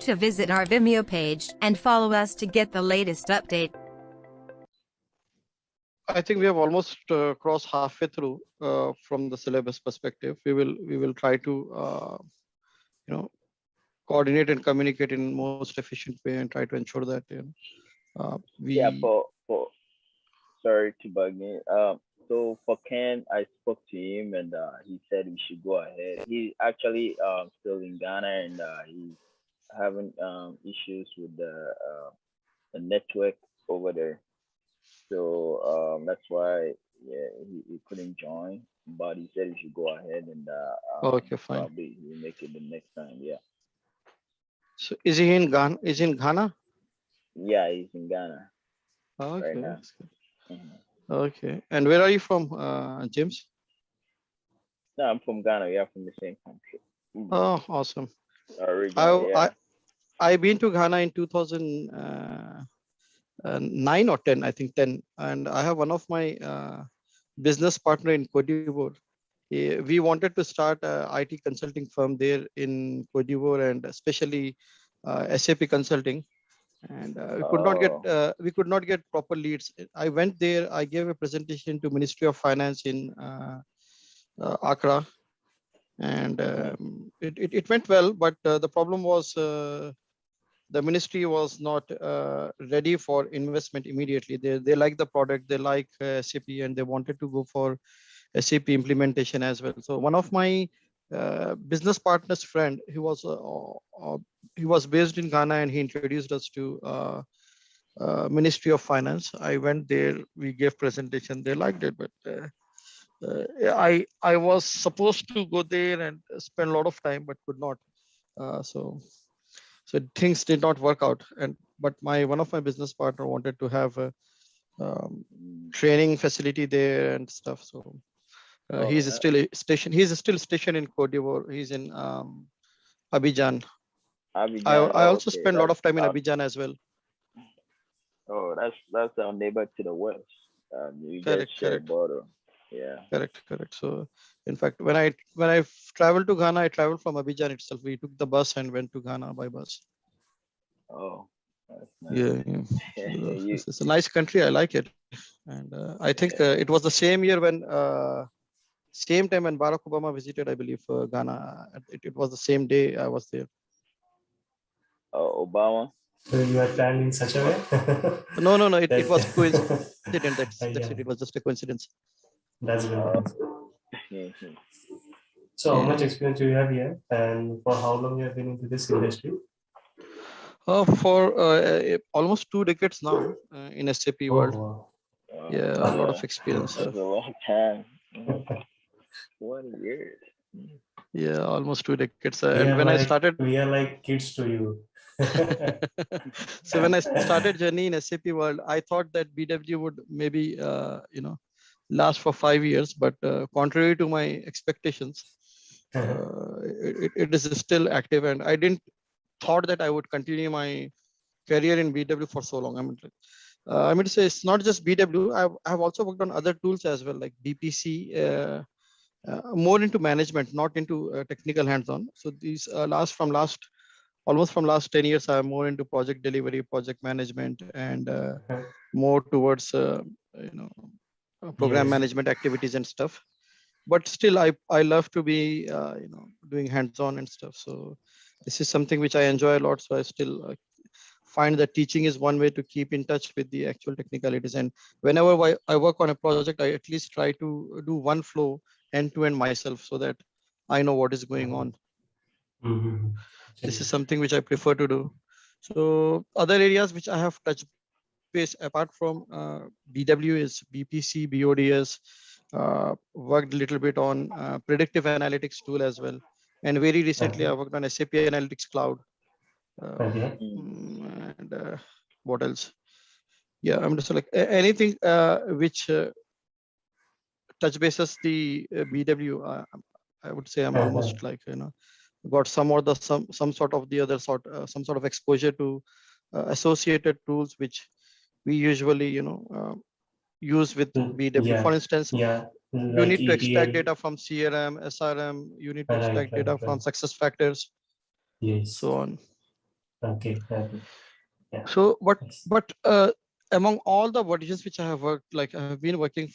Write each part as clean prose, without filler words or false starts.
to visit our Vimeo page and follow us to get the latest update. I think we have almost crossed halfway through from the syllabus perspective. We will try to coordinate and communicate in most efficient way and try to ensure that For sorry to bug me. So for Ken, I spoke to him and he said we should go ahead. He's actually still in Ghana and he's having issues with the network over there. So that's why he couldn't join. But he said he should go ahead and okay, fine. Probably he'll make it the next time. Yeah. So is he in Ghana? Is he in Ghana? Yeah, he's in Ghana. Okay. Right now. Okay. And where are you from, James? No, I'm from Ghana. We are from the same country. Oh, awesome. I've been to Ghana in 2009 or 10, I think 10. And I have one of my business partner in Cote d'Ivoire. We wanted to start a IT consulting firm there in Cote d'Ivoire and especially SAP consulting. And we could not get proper leads. I went there. I gave a presentation to Ministry of Finance in Accra, and it went well. But the problem was the ministry was not ready for investment immediately. They like the product, they like SAP, and they wanted to go for SAP implementation as well. So one of my business partner's friend, he was based in Ghana, and he introduced us to Ministry of Finance. I went there, we gave presentation, they liked it, but I was supposed to go there and spend a lot of time, but could not. So things did not work out. But one of my business partner wanted to have a training facility there and stuff. So he's still stationed. He's still stationed in Cote d'Ivoire. He's in Abidjan. I also spend a lot of time in Abidjan as well. Oh, that's our neighbor to the west. You correct. Border. Yeah. Correct. So in fact, when I traveled to Ghana, I traveled from Abidjan itself. We took the bus and went to Ghana by bus. Oh, that's nice. Yeah. It's a nice country. I like it. And I think it was the same year when same time when Barack Obama visited, I believe, Ghana. It was the same day I was there. Obama. So you had planned in such a way? No. It was coincidence. That's it. It was just a coincidence. That's good. So how much experience do you have here, and for how long you have been into this industry? For almost 2 decades now in SAP world. Wow. Yeah, a lot of experience. That's a long time. 20 years. Yeah, almost 2 decades. And when I started, we are like kids to you. So when I started journey in SAP world, I thought that BW would maybe last for 5 years, but contrary to my expectations, it is still active, and I didn't thought that I would continue my career in BW for so long. I mean to say it's not just BW. I've also worked on other tools as well, like BPC, more into management, not into technical hands-on. So these almost from last 10 years, I'm more into project delivery, project management, and more towards program management activities and stuff. But still, I love to be doing hands-on and stuff. So this is something which I enjoy a lot. So I still find that teaching is one way to keep in touch with the actual technicalities. And whenever I work on a project, I at least try to do one flow end-to-end myself, so that I know what is going on. This is something which I prefer to do. So other areas which I have touched base apart from BW is BPC, BODS, worked a little bit on predictive analytics tool as well. And very recently I worked on SAP Analytics Cloud. And what else? Yeah, I'm just like anything which touch bases the BW. I would say I'm almost like got some sort of the other sort, some sort of exposure to associated tools which we usually use with BW. For instance, you need to extract data from CRM, SRM. You need to extract data from success factors, so on. Okay. Okay. Yeah. So, Yes. among all the versions which I have worked, like I have been working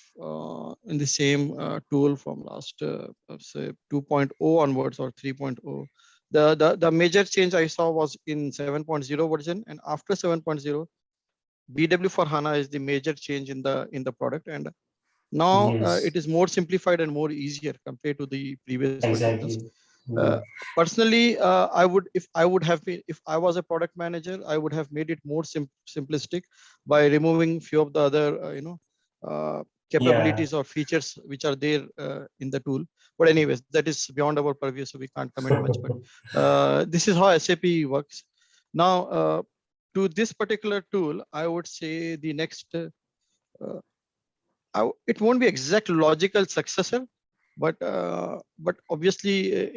in the same tool from last say 2.0 onwards or 3.0. The major change I saw was in 7.0 version, and after 7.0, BW for HANA is the major change in the product, and now Yes. it is more simplified and more easier compared to the previous versions. Exactly. Uh, Personally, if I was a product manager, I would have made it more simplistic by removing few of the other, Yeah. capabilities or features which are there in the tool. But anyways, that is beyond our purview, so we can't comment much. But this is how SAP works. Now, to this particular tool, I would say the next, it won't be exact logical successor, but obviously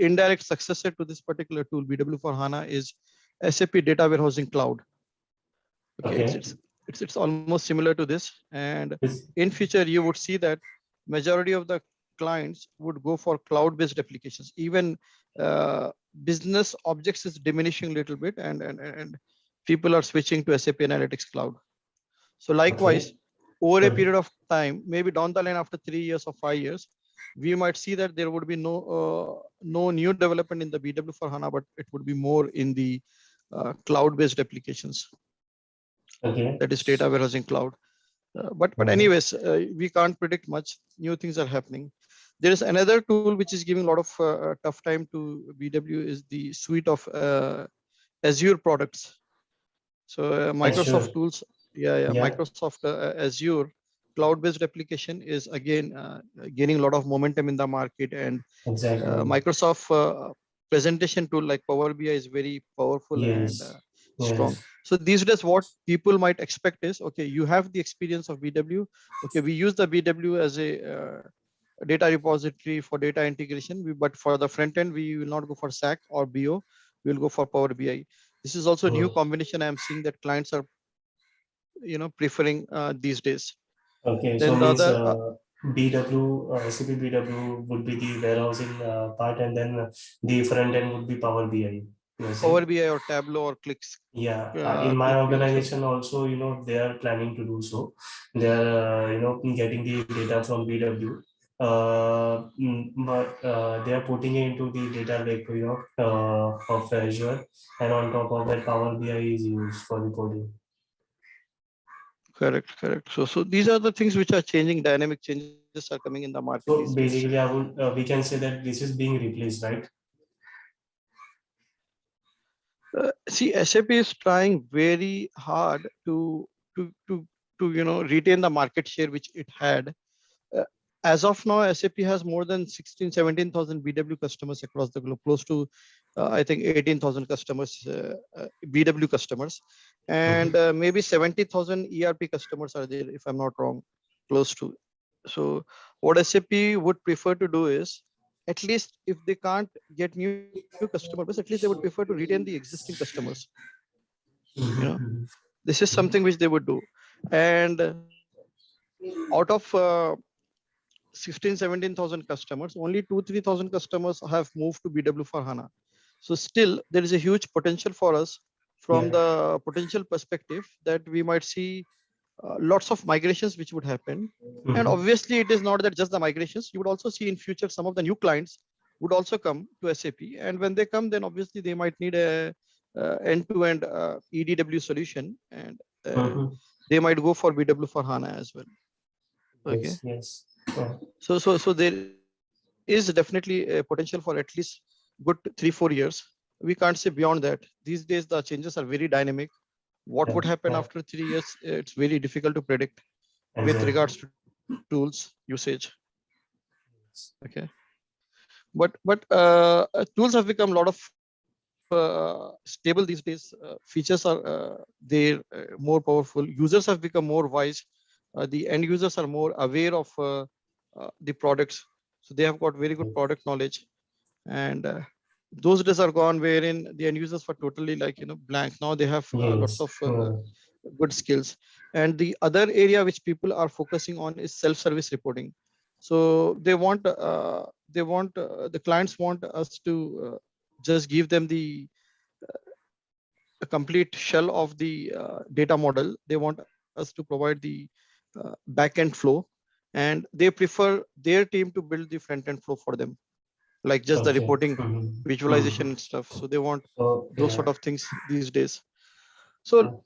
indirect successor to this particular tool, BW for HANA, is SAP Data Warehousing Cloud. Okay, Okay. it's almost similar to this, and This- in future you would see that majority of the clients would go for cloud-based applications. Even business objects is diminishing a little bit, and people are switching to SAP Analytics Cloud. So likewise, Okay. over a Okay. period of time, maybe down the line after 3 years or 5 years, we might see that there would be no new development in the BW for HANA, but it would be more in the cloud-based applications. Okay. That is data warehousing cloud. But Mhm. anyways, we can't predict much. New things are happening. There is another tool which is giving a lot of tough time to BW, is the suite of Azure products. So Sure. Microsoft tools, yeah, Yeah. Microsoft Azure cloud-based application is again gaining a lot of momentum in the market, and Exactly. Microsoft presentation tool like Power BI is very powerful and Yes. strong. Yes. So these days, what people might expect is, okay, you have the experience of BW. Okay, we use the BW as a data repository for data integration, but for the front end, we will not go for SAC or BO. We will go for Power BI. This is also a new Mm. combination I'm seeing that clients are, preferring these days. Okay. So Then the means other BW, SAP BW would be the warehousing part, and then the front end would be Power BI. You're Power saying? BI or Tableau or Yeah, in my ClickView. So organization also, they are planning to do so. They are, getting the data from BW, but they are putting it into the data lake, of Azure, and on top of that, Power BI is used for reporting. correct. So these are the things which are changing. Dynamic changes are coming in the market these So days. basically, we can say that this is being replaced, right? See, SAP is trying very hard to to retain the market share which it had. Uh, as of now, SAP has more than 17,000 BW customers across the globe, close to I think 18,000 customers, BW customers, and Mhm. maybe 70,000 ERP customers are there, if I'm not wrong, close to. So what SAP would prefer to do is, at least if they can't get new customer base, at least they would prefer to retain the existing customers. You know, Mhm. this is something which they would do. And out of 16, 17,000 customers, only 2, 3,000 customers have moved to BW for HANA. So still there is a huge potential for us from Yeah. the potential perspective that we might see lots of migrations which would happen. And Mhm. obviously it is not that just the migrations, you would also see in future some of the new clients would also come to SAP. And when they come, then obviously they might need a end-to-end EDW solution, and Mhm. they might go for BW for HANA as well. Okay. Yes. Yes. Yeah. So there is definitely a potential for at least good 3-4 years. We can't say beyond that. These days the changes are very dynamic. What would Yeah. happen Yeah. after 3 years? It's very difficult to predict with Exactly. regards to tools usage. Okay, but tools have become a lot of stable these days. Features are there more powerful. Users have become more wise. The end users are more aware of the products, so they have got very good product knowledge. And those days are gone wherein the end users were totally like blank. Now they have lots Yes. of good skills. And the other area which people are focusing on is self-service reporting. So the clients want us to just give them the a complete shell of the data model. They want us to provide the backend flow, and they prefer their team to build the front end flow for them, like just the Okay. reporting, visualization and stuff. So they want those sort of things these days. So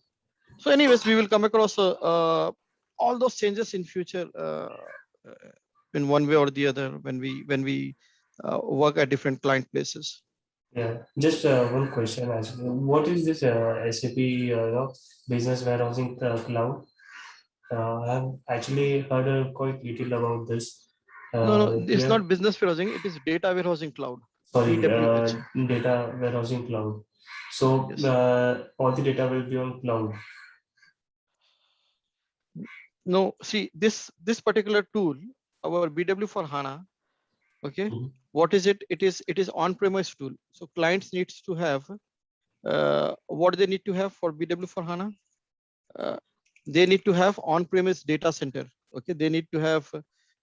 anyways, we will come across all those changes in future in one way or the other when we work at different client places. Yeah, just one question actually. What is this SAP business warehousing cloud? I've actually heard quite little about this. No, it's Yeah, not business warehousing. It is data warehousing cloud, sorry, DWH. data warehousing cloud. So Yes. all the data will be on cloud. No, see this particular tool, our BW for HANA. Okay, what is it? It is on-premise tool. So clients needs to have what they need to have for BW for HANA. They need to have on-premise data center. Okay, they need to have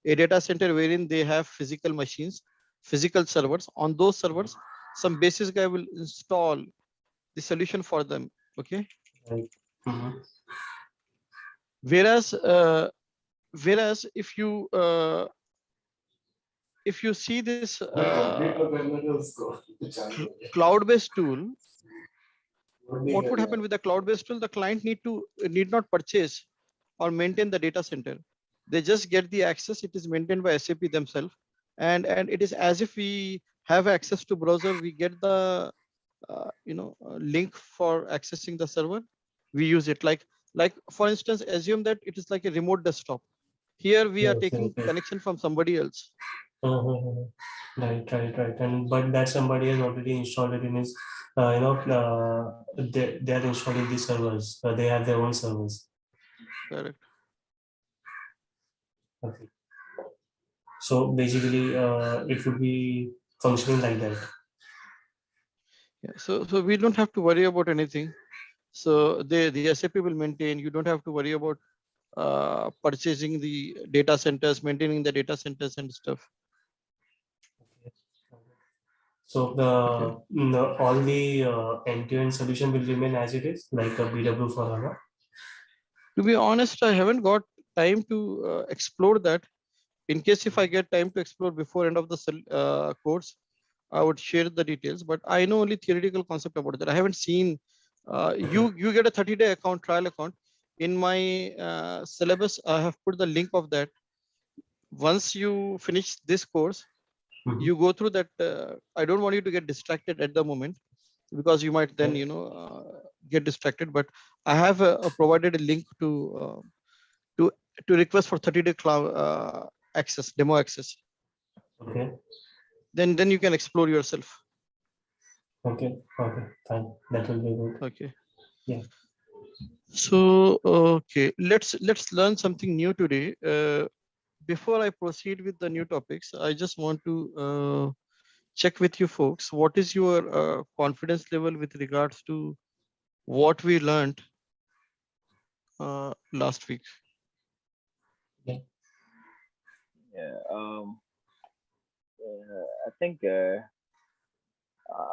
a data center wherein they have physical machines, physical servers. On those servers, some basis guy will install the solution for them. Okay. Right. Whereas if you see this cloud-based tool, what would happen with the cloud-based tool? The client need not purchase or maintain the data center. They just get the access. It is maintained by SAP themselves, and it is as if we have access to browser. We get the link for accessing the server. We use it like for instance, assume that it is like a remote desktop. Here we are taking connection from somebody else. Right. And but that somebody has already installed it in his, they are installing the servers. They have their own servers. Correct. Okay. So basically, it would be functioning like that. Yeah. So we don't have to worry about anything. So the SAP will maintain. You don't have to worry about purchasing the data centers, maintaining the data centers and stuff. So all the end-to-end solution will remain as it is, like a BW for HANA. To be honest, I haven't got time to explore that. In case if I get time to explore before end of the course, I would share the details. But I know only theoretical concept about that. I haven't seen. You get a 30-day account, trial account. In my syllabus, I have put the link of that. Once you finish this course, you go through that. I don't want you to get distracted at the moment, because you might then get distracted. But I have provided a link to request for 30-day cloud access, demo access. Okay. Then you can explore yourself. Okay, fine. That will be good. Okay. Yeah. So okay, let's learn something new today. Before I proceed with the new topics, I just want to check with you folks. What is your confidence level with regards to what we learned last week? Yeah. I think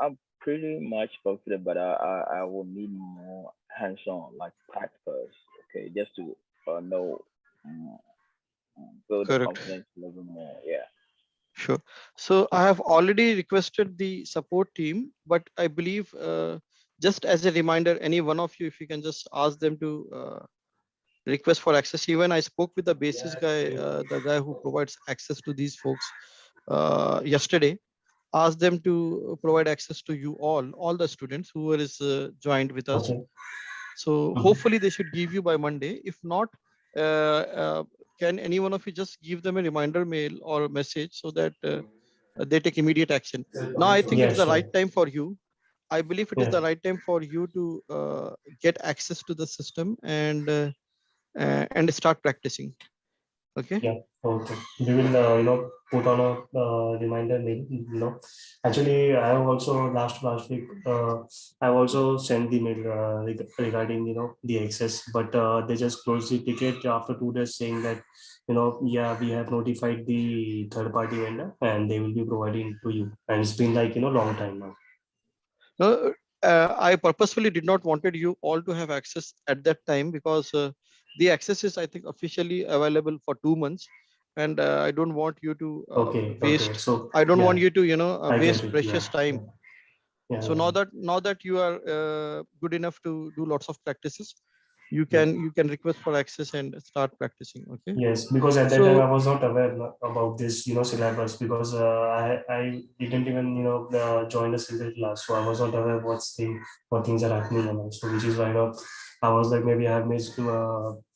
I'm pretty much confident, but I will need more hands-on, like practicals. Okay, just to know, build the Correct. confidence level more. Yeah. Sure. So I have already requested the support team, but I believe just as a reminder, any one of you, if you can just ask them to request for access. Even I spoke with the basis guy, the guy who provides access to these folks yesterday. Ask them to provide access to you all the students who is joined with us. Okay. So hopefully they should give you by Monday. If not, can any one of you just give them a reminder mail or a message so that they take immediate action? Now I think it's the right time for you. I believe it is the right time for you to get access to the system and start practicing. Okay. Yeah. Okay. We will put on a reminder mail. Actually, I have also last week I've also sent the mail regarding the access, but they just closed the ticket after 2 days, saying that yeah, we have notified the third party vendor and they will be providing to you, and it's been like long time now. I purposefully did not wanted you all to have access at that time because the access is, I think, officially available for 2 months, and I don't want you to Okay, okay. waste. So I don't want yeah, you to, I get waste it. Yeah, precious time. yeah, So yeah. now that you are good enough to do lots of practices, you Yeah. can request for access and start practicing. Okay. Yes, because at that time I So was not aware about this, syllabus because I didn't even, join the syllabus class, so I was not aware what things are happening and also, which is why, I was like maybe I have missed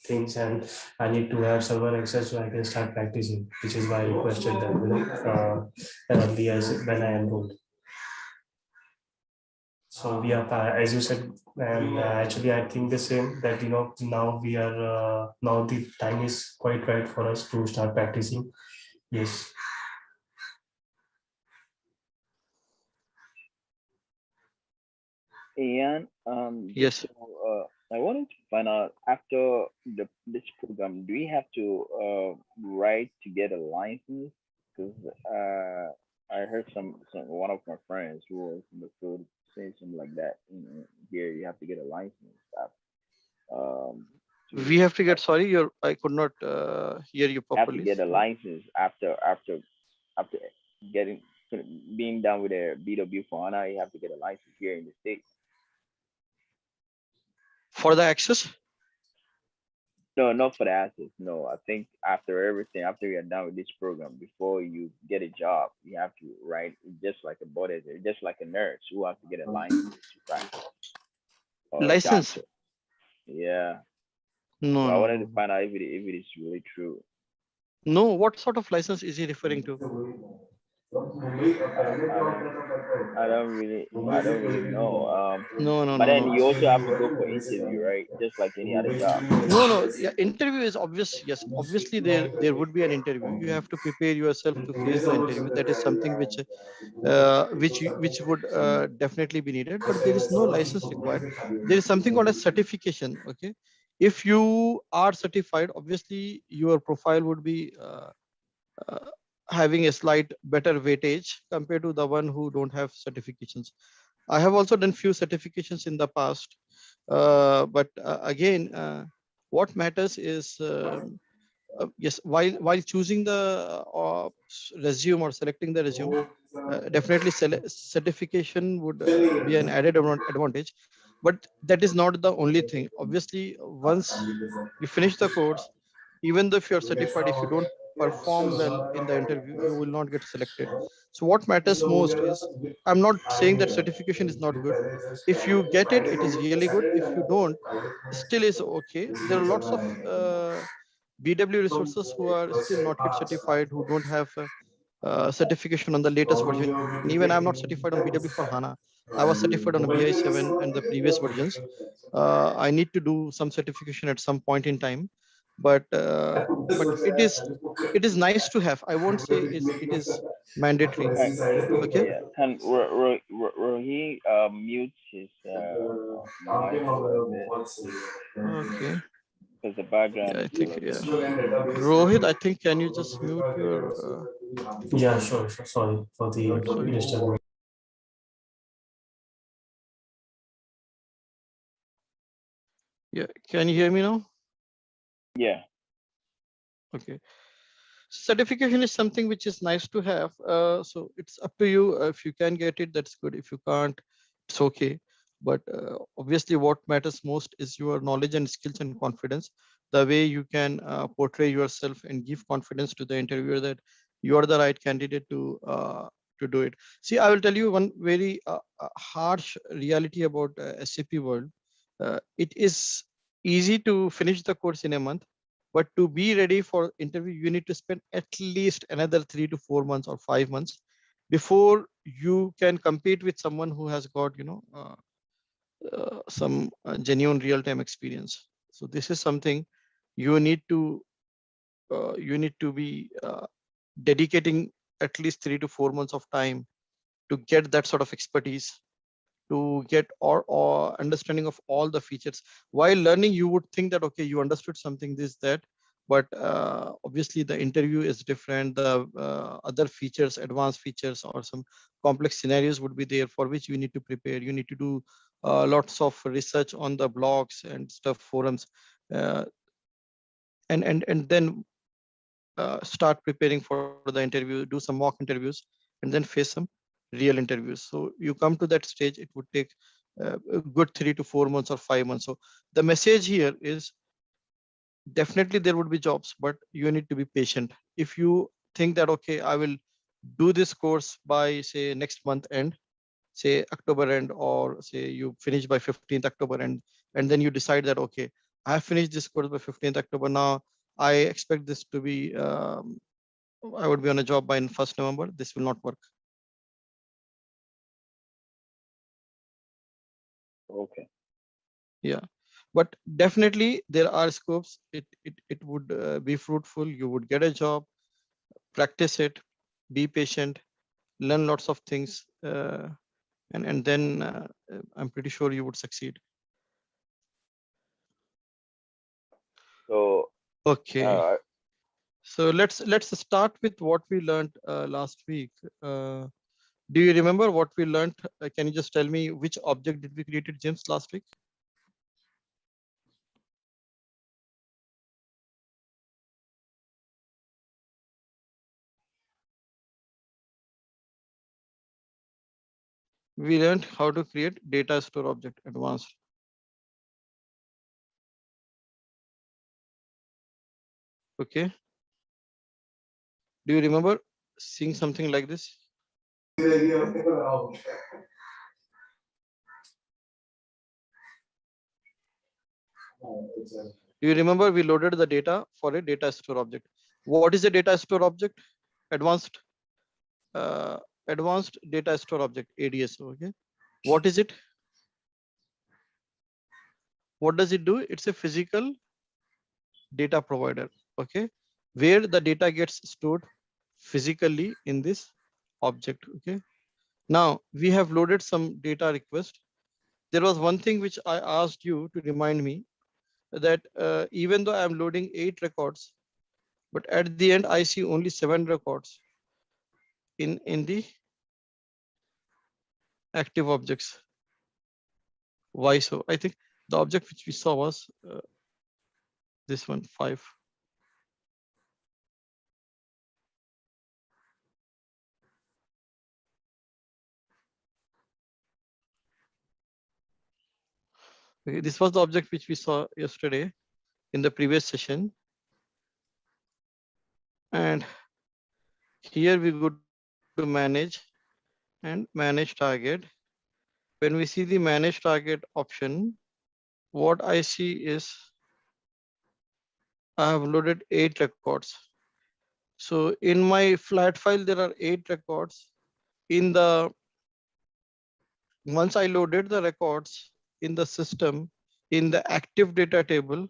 things and I need to have server access so I can start practicing, which is why I requested that, early as when I enrolled. So yeah, as you said, and actually I think the same that now we are now the time is quite right for us to start practicing. Yes. And just yes, so, I wanted to find out after this program, do we have to write to get a license? Because I heard some one of my friends who was in the field saying something like that. Here you have to get a license we to have to get. Sorry, I could not hear you have to properly. get a So license after getting being done with a BW for HANA. You have to get a license here in the States. for the access, No, not for the assets. No, I think after everything, after you're done with this program, before you get a job, you have to write just like a body, just like a nurse who has to get a license to practice, or a license. doctor. Yeah. So No, I no, wanted no, to no. find out if it is really true. No, what sort of license is he referring to? I don't I don't really know. No, no, But no, then no. you also have to go for interview, right? Just like any other job. No, no. Yeah, interview is obvious. Yes, obviously there would be an interview. You have to prepare yourself to face the interview. That is something which would definitely be needed. But there is no license required. There is something called a certification. Okay, if you are certified, obviously your profile would be uh, having a slight better weightage compared to the one who don't have certifications. I have also done few certifications in the past, but again, what matters is yes, while choosing the resume or selecting the resume, definitely certification would be an added advantage, but that is not the only thing. Obviously, once you finish the course, even though if you're certified, if you don't perform well in the interview, you will not get selected. So what matters most is, I'm not saying that certification is not good. If you get it, it is really good. If you don't, still is okay. There are lots of BW resources who are still not yet certified, who don't have certification on the latest version. Even I'm not certified on BW for HANA. I was certified on a BI7 and the previous versions. I need to do some certification at some point in time, but it is nice to have. I won't say it is mandatory. Right. Okay. Yeah. Can Rohi mute his mic for a bit Okay. because the Yeah, background I is a think, little bit yeah. Rohit, disturbing. I think, can you just mute your, Yeah, sure, sure. Sorry for the sorry. disturbance. Yeah. Can you hear me now? Yeah. Okay. Certification is something which is nice to have. So it's up to you. If you can get it, that's good. If you can't, it's okay. But obviously, what matters most is your knowledge and skills and confidence. The way you can portray yourself and give confidence to the interviewer that you are the right candidate to do it. See, I will tell you one very harsh reality about SAP world. It is easy to finish the course in a month, but to be ready for interview, you need to spend at least another 3 to 4 months or 5 months before you can compete with someone who has got, some genuine real-time experience. So this is something you need to be dedicating at least 3 to 4 months of time to get that sort of expertise, to get or understanding of all the features. While learning, you would think that okay, you understood something, this, that, but obviously the interview is different. The other features, advanced features or some complex scenarios would be there, for which you need to prepare. You need to do lots of research on the blogs and stuff, forums, uh, and then start preparing for the interview, do some mock interviews, and then face some real interviews. So you come to that stage, it would take a good 3 to 4 months or 5 months. So the message here is, definitely there would be jobs, but you need to be patient. If you think that, okay, I will do this course by say next month end, say October end, or say you finish by 15th October end, and then you decide that, okay, I have finished this course by 15th October. Now I expect this to be, I would be on a job by 1st November. This will not work. Okay. Yeah, but definitely there are scopes. It would be fruitful. You would get a job, practice it, be patient, learn lots of things, and then I'm pretty sure you would succeed. So Okay, uh, so let's start with what we learned last week. Do you remember what we learned? Can you just tell me which object did we created, James, last week? We learned how to create data store object advanced. Okay. Do you remember seeing something like this? Do you remember we loaded the data for a data store object? What is a data store object? Advanced uh, advanced data store object, ADS. Okay. What is it? What does it do? It's a physical data provider. Okay. Where the data gets stored physically in this object. Okay. Now we have loaded some data request. There was one thing which I asked you to remind me, that even though I'm loading 8 records, but at the end I see only 7 records in the active objects. Why so? I think the object which we saw was this one, 5. Okay, this was the object which we saw yesterday in the previous session. And here we go to manage and manage target. When we see the manage target option, what I see is I have loaded 8 records. So in my flat file, there are 8 records. In the Once I loaded the records in the system, in the active data table,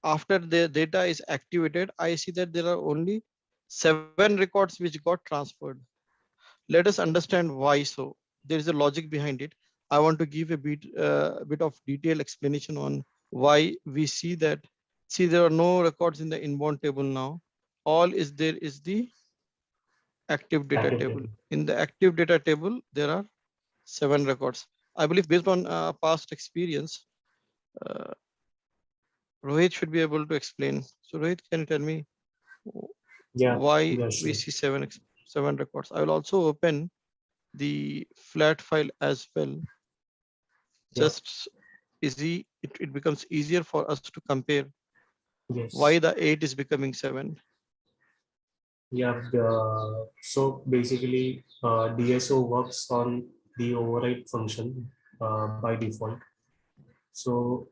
after the data is activated, I see that there are only 7 records which got transferred. Let us understand why so. There is a logic behind it. I want to give a bit of detailed explanation on why we see that. See, there are no records in the inbound table now. All is there is the active data table. In the active data table, there are 7 records. I believe based on past experience, uh, Rohit should be able to explain. So Rohit, can you tell me why we Sure. see 7 records? I will also open the flat file as well. Just easy, it becomes easier for us to compare why the 8 is becoming 7. Yeah, so basically DSO works on the override function by default. So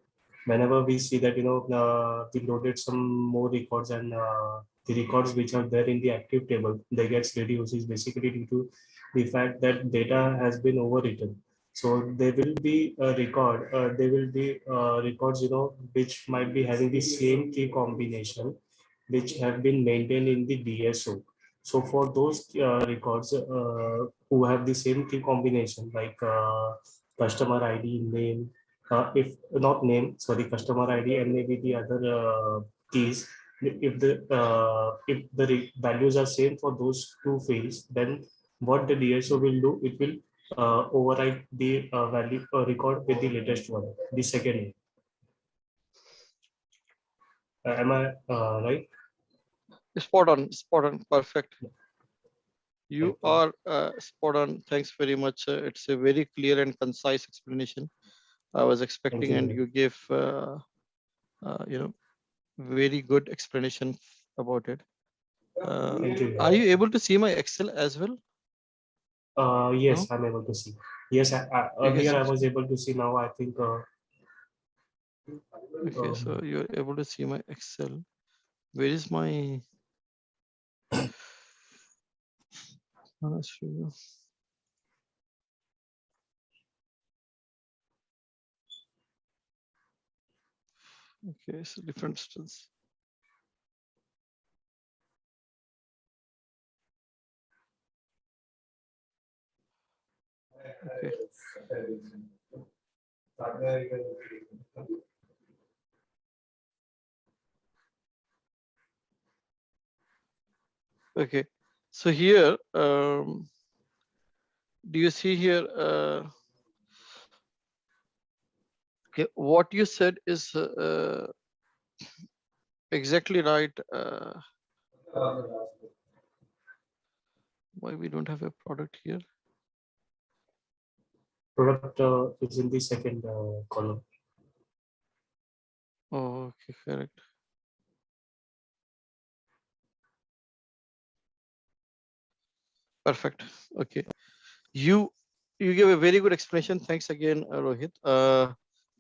whenever we see that, we loaded some more records, and the records which are there in the active table, they gets reduced is basically due to the fact that data has been overwritten. So there will be a record, there will be records, which might be having the same key combination, which have been maintained in the DSO. So for those records who have the same key combination, like customer ID, name, if not name, sorry, customer ID and maybe the other keys, if the values are same for those two fields, then what the DSO will do, it will overwrite the value record with the latest one, the second year. Am I right? Spot on, perfect. You Thank you. are spot on. Thanks very much. It's a very clear and concise explanation I was Thank expecting, and you. you gave very good explanation about it. Thank you. Are you able to see my Excel as well? No? Yes, I'm able to see. Yes, Okay, earlier so, I was able to see. Now I think. okay, so you're able to see my Excel. Where is my? Sure. Okay, so different styles. Okay. Okay. So here, do you see here? Okay, what you said is exactly right. Why we don't have a product here? Product is in the second column. Oh, okay, correct. Perfect. Okay. You gave a very good explanation. Thanks again, Rohit.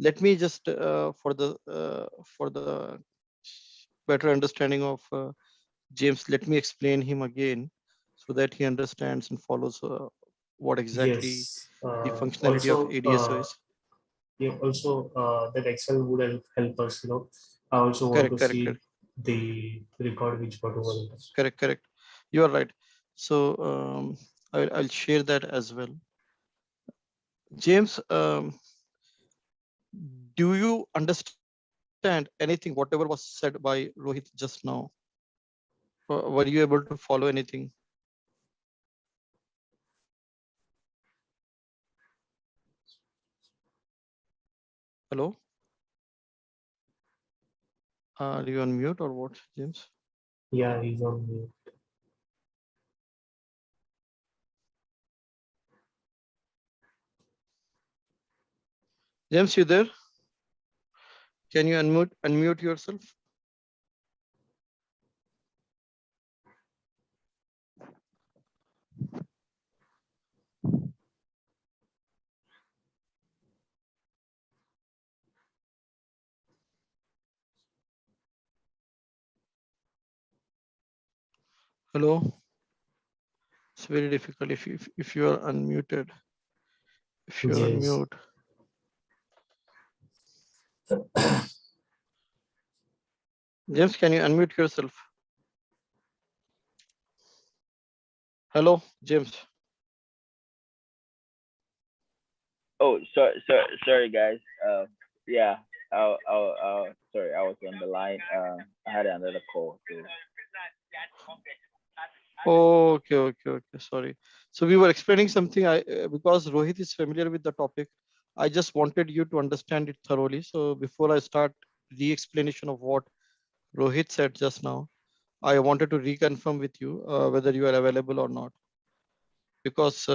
Let me just for the better understanding of James, let me explain him again so that he understands and follows what exactly Yes. the functionality of Also, ADSO is. yeah, also that Excel would help us. I also want Correct, to correct, see correct, the record which got over. correct, correct. You are right. So I'll share that as well. James, do you understand anything, whatever was said by Rohit just now? Were you able to follow anything? Hello? Are you on mute or what, James? Yeah, he's on mute. James, you there? Can you unmute yourself? Hello? It's very difficult if you are unmuted. If you're on Yes. mute. James, can you unmute yourself? Hello, James. Oh, sorry, guys. Yeah, sorry, I was on the line. I had another call. So. Okay. Sorry. So we were explaining something. Because Rohit is familiar with the topic, I just wanted you to understand it thoroughly. So before I start the explanation of what Rohit said just now, I wanted to reconfirm with you whether you are available or not, because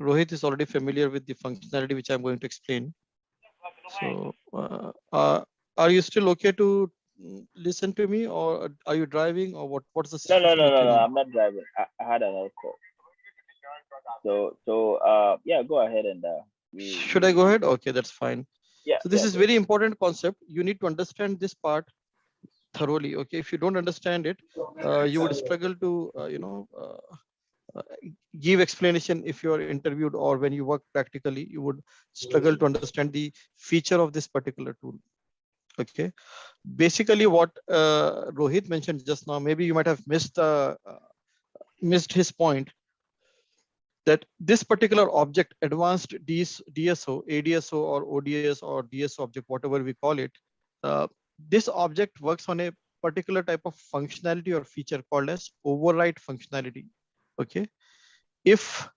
Rohit is already familiar with the functionality which I'm going to explain. So are you still okay to listen to me, or are you driving, or what's the No, situation with you now? I'm not driving. I had another call. So yeah, go ahead and Should I go ahead? Okay, that's fine. yeah, So this is go. very important concept. You need to understand this part thoroughly. Okay, if you don't understand it, you would struggle to give explanation if you are interviewed, or when you work practically, you would struggle to understand the feature of this particular tool. Okay, basically what Rohit mentioned just now, maybe you might have missed his point, that this particular object, advanced DSO, ADSO or ODS or DSO object, whatever we call it, this object works on a particular type of functionality or feature called as override functionality. Okay. If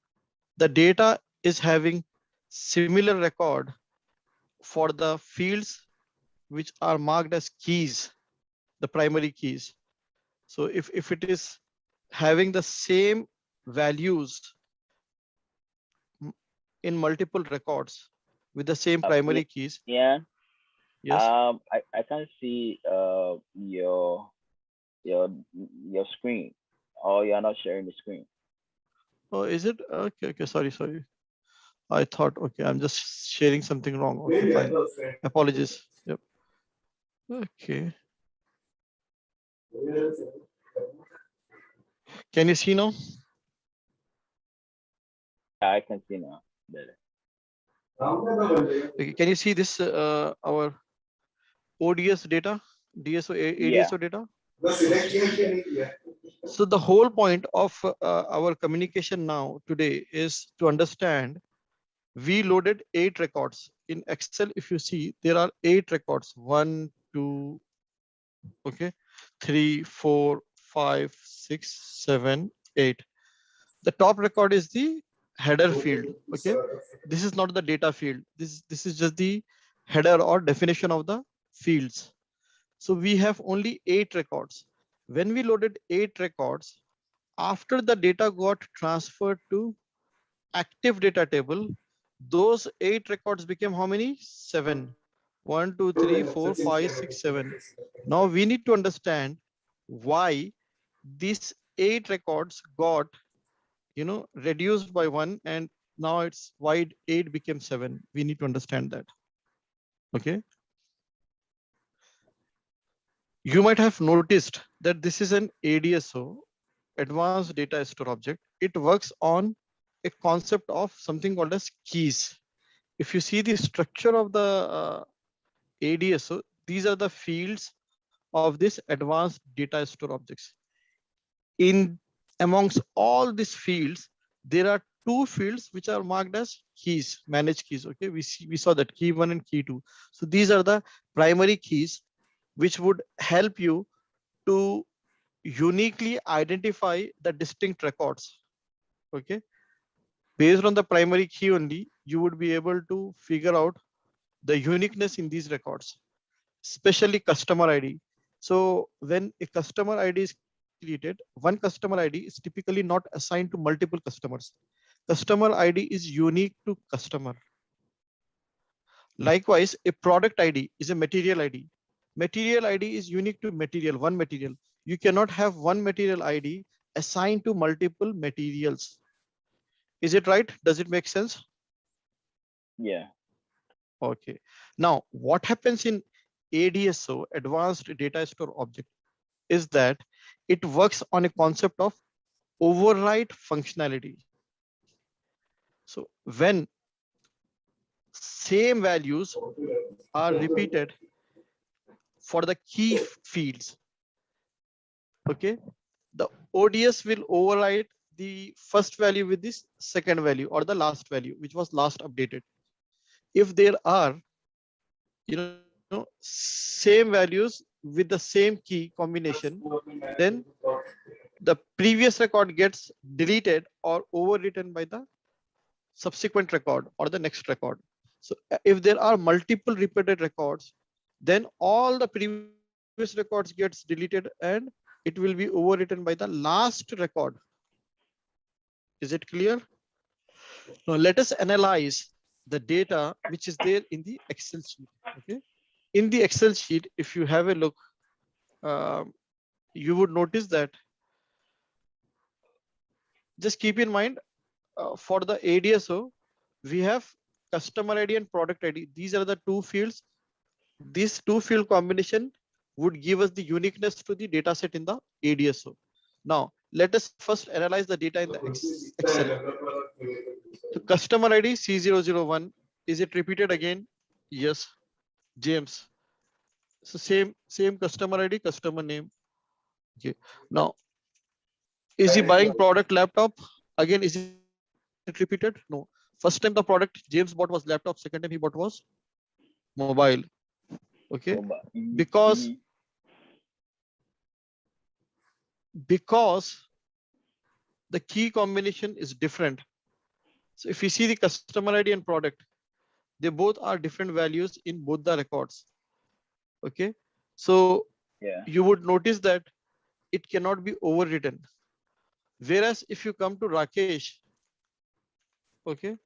the data is having similar record for the fields which are marked as keys, the primary keys. So if it is having the same values in multiple records with the same primary keys. Yeah. Yes. I can't see your screen, or you're not sharing the screen. Oh, is it? Okay, okay, sorry. I thought, okay, I'm just sharing something wrong. Okay, fine. Apologies. Yep. Okay. Can you see now? Yeah, I can see now. Better. Okay, can you see this, our ODS data, DSO, Yeah. ADSO data? So the whole point of our communication now today is to understand we loaded 8 records in Excel. If you see, there are 8 records, 1, 2, okay, 3, 4, 5, 6, 7, 8. The top record is the header field. Okay, this is not the data field. This is just the header or definition of the fields. So we have only 8 records. When we loaded 8 records, after the data got transferred to active data table, those 8 records became how many? 7. 1, 2, 3, 4, 5, 6, 7. Now we need to understand why these 8 records got, reduced by 1, and now it's why 8 became 7. We need to understand that. Okay. You might have noticed that this is an ADSO, advanced data store object. It works on a concept of something called as keys. If you see the structure of the ADSO, these are the fields of this advanced data store objects. In amongst all these fields, there are 2 fields which are marked as keys, managed keys. Okay, we saw that key 1 and key 2. So these are the primary keys which would help you to uniquely identify the distinct records. Okay, based on the primary key only, you would be able to figure out the uniqueness in these records, especially customer ID. So when a customer ID is created, one customer ID is typically not assigned to multiple customers. Customer ID is unique to customer. Likewise, a product ID is a material ID. Material ID is unique to material, one material. You cannot have one material ID assigned to multiple materials. Is it right? Does it make sense? Yeah. Okay. Now, what happens in ADSO, Advanced Data Store Object, is that it works on a concept of override functionality. So when same values are repeated for the key fields, okay, the ODS will override the first value with this second value or the last value, which was last updated. If there are, same values with the same key combination, then the previous record gets deleted or overwritten by the subsequent record or the next record. So if there are multiple repeated records, then all the previous records gets deleted and it will be overwritten by the last record. Is it clear? Now let us analyze the data which is there in the Excel sheet. Okay. In the Excel sheet, if you have a look, you would notice that, just keep in mind, for the ADSO, we have customer ID and product ID. These are the 2 fields. This 2 field combination would give us the uniqueness to the data set in the ADSO. Now, let us first analyze the data in the Excel. So customer ID C001, is it repeated again? Yes. James. So same customer ID, customer name. Okay. Now, is he buying product laptop? Again, is it repeated? No. First time the product James bought was laptop. Second time he bought was mobile. Okay. Because because the key combination is different. So if you see the customer ID and product, they both are different values in both the records. Okay, so Yeah. you would notice that it cannot be overwritten. Whereas if you come to Rakesh, okay,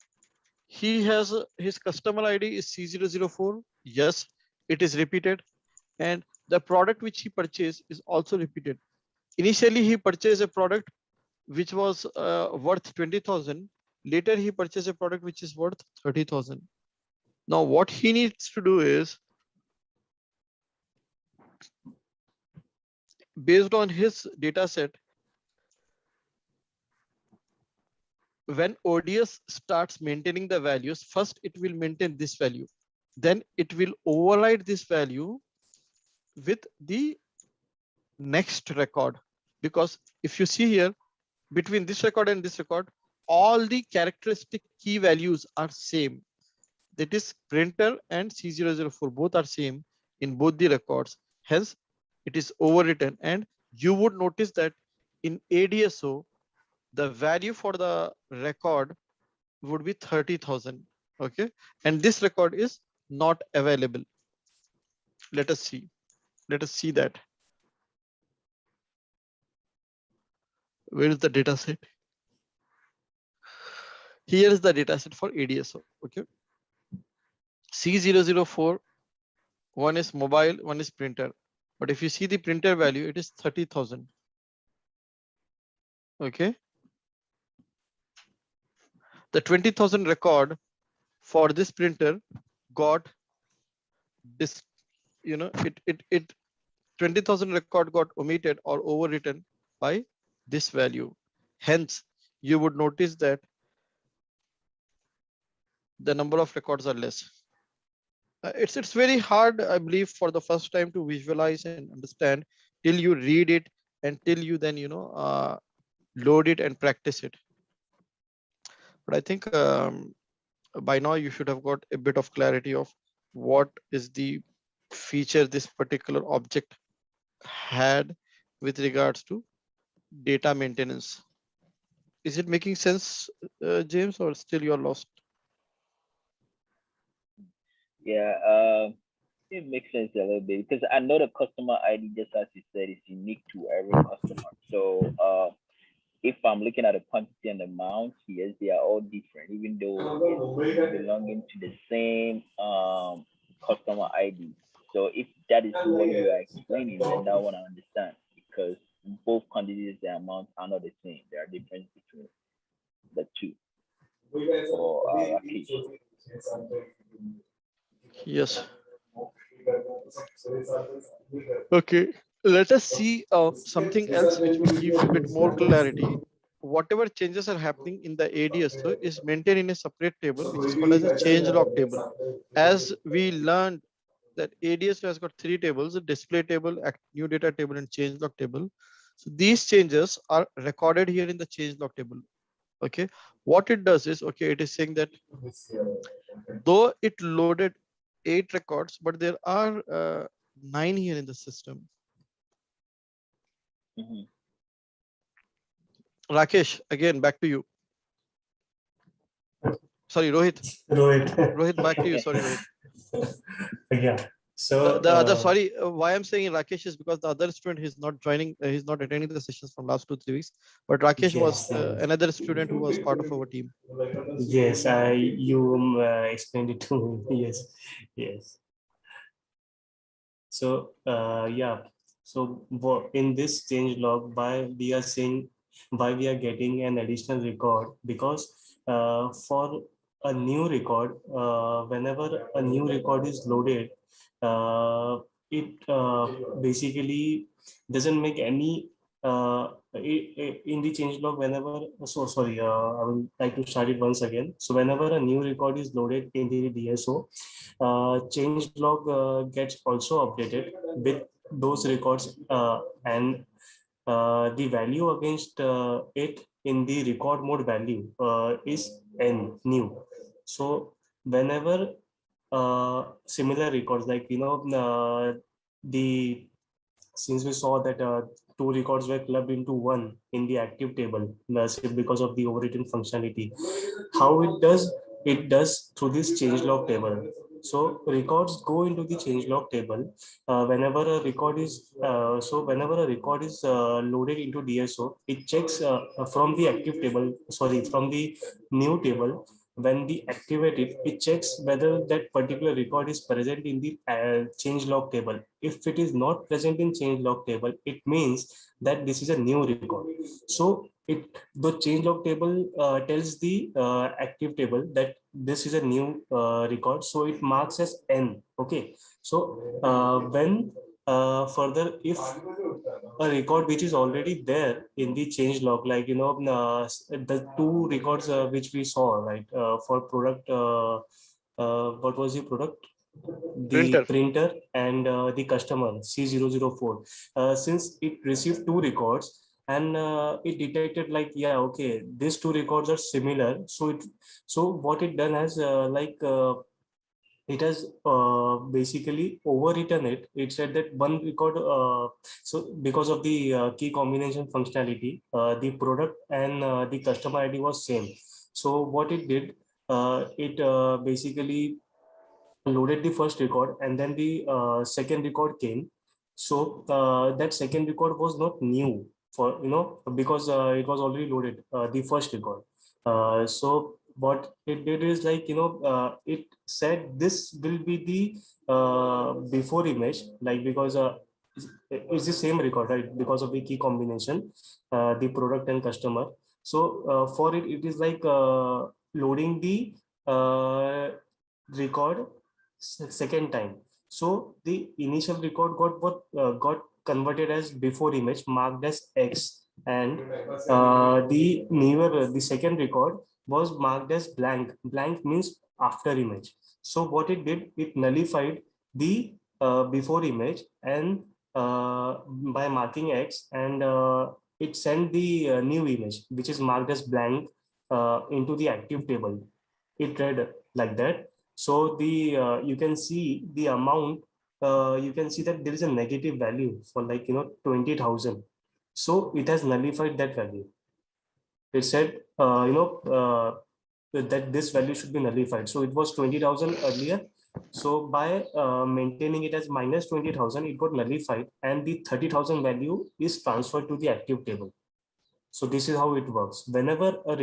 he has his customer ID is C004. Yes, it is repeated, and the product which he purchased is also repeated. Initially, he purchased a product which was worth 20,000. Later, he purchased a product which is worth 30,000. Now, what he needs to do is, based on his data set, when ODS starts maintaining the values, first it will maintain this value. Then it will override this value with the next record. Because if you see here, between this record and this record, all the characteristic key values are same. That is printer and C004, both are same in both the records. Hence, it is overwritten. And you would notice that in ADSO, the value for the record would be 30,000. Okay. And this record is not available. Let us see. Let us see that. Where is the data set? Here is the data set for ADSO. Okay. C004, one is mobile, one is printer. But if you see the printer value, it is 30,000. Okay. The 20,000 record for this printer got this, 20,000 record got omitted or overwritten by this value. Hence, you would notice that the number of records are less. It's very hard, I believe, for the first time to visualize and understand till you read it and till you then load it and practice it. But I think by now you should have got a bit of clarity of what is the feature this particular object had with regards to data maintenance. Is it making sense, James, or still you're lost? Yeah, it makes sense a little bit because I know the customer ID, just as you said, is unique to every customer. So if I'm looking at the quantity and the amount, yes, they are all different, even though it's belonging to the same customer ID. So if that is what you are explaining, then that one I understand because both quantities and amounts are not the same. There are differences between the two. For Rakesh. Yes. Okay. Let us see something else which will give you a bit more clarity. Whatever changes are happening in the ADSO is maintained in a separate table, which is called as a change log table. As we learned that ADSO has got three tables: a display table, new data table, and change log table. So these changes are recorded here in the change log table. Okay. What it does is, okay, it is saying that though it loaded 8 records, but there are 9 here in the system. Mm-hmm. Rakesh, again, back to you. Sorry, Rohit. Rohit, back to you. Sorry, Rohit. Yeah. So the other, sorry, why I'm saying Rakesh is because the other student is not joining, he's not attending the sessions from last 2-3 weeks. But Rakesh was another student who was part of our team. Yes, you explained it to me. Yes, yes. So yeah, so in this change log, why we are saying why we are getting an additional record, because for a new record, whenever a new record is loaded, it basically doesn't make any in the change log. Whenever, so sorry, I will like to start it once again. So whenever a new record is loaded in the DSO, change log gets also updated with those records, and the value against it in the record mode value is n new. So whenever similar records, like the since we saw that two records were clubbed into one in the active table because of the overwritten functionality. How it does? It does through this changelog table. So records go into the changelog table whenever a record is loaded into DSO. It checks from the active table, sorry, from the new table. When we activate it, it checks whether that particular record is present in the changelog table. If it is not present in changelog table, it means that this is a new record. So the changelog table tells the active table that this is a new record, so it marks as N. Okay, so when further, if a record which is already there in the change log, like the two records which we saw, right, for product, what was the product? The Printer. printer and the customer C004. Since it received two records and it detected like, yeah, okay, these two records are similar, so what it done has it has basically overwritten it. It said that one record, so because of the key combination functionality, the product and the customer ID was same. So what it did, it basically loaded the first record, and then the second record came. So that second record was not new for, because it was already loaded, the first record. So what it did is like, it said this will be the before image, like, because it's the same record, right, because of the key combination, the product and customer. So for it, it is like loading the record second time. So the initial record got converted as before image, marked as X, and the second record was marked as blank. Blank means after image. So what it did, it nullified the before image and by marking X, and it sent the new image which is marked as blank into the active table. It read like that. So the you can see the amount. You can see that there is a negative value for, like, 20,000. So it has nullified that value. It said that this value should be nullified. So it was 20,000 earlier. So by maintaining it as minus 20,000, it got nullified, and the 30,000 value is transferred to the active table. So this is how it works. Whenever a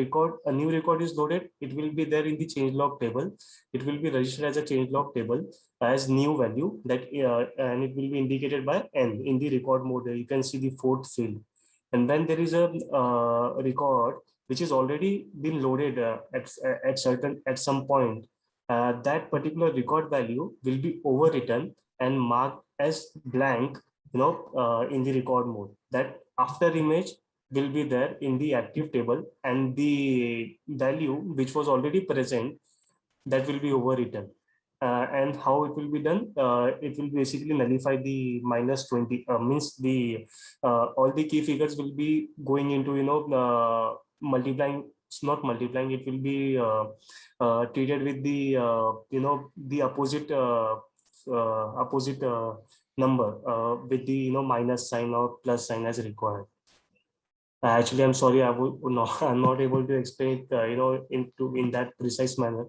new record is loaded, it will be there in the changelog table. It will be registered as a changelog table as new value, that and it will be indicated by N in the record mode. You can see the fourth field. And when there is a record which is already been loaded at some point, that particular record value will be overwritten and marked as blank, in the record mode. That after image will be there in the active table, and the value which was already present, that will be overwritten. And how it will be done? It will basically nullify the minus 20, means the all the key figures will be going into, multiplying. It's not multiplying, it will be treated with the the opposite number with the minus sign or plus sign as required. Actually, I'm sorry, I'm not able to explain it, in that precise manner.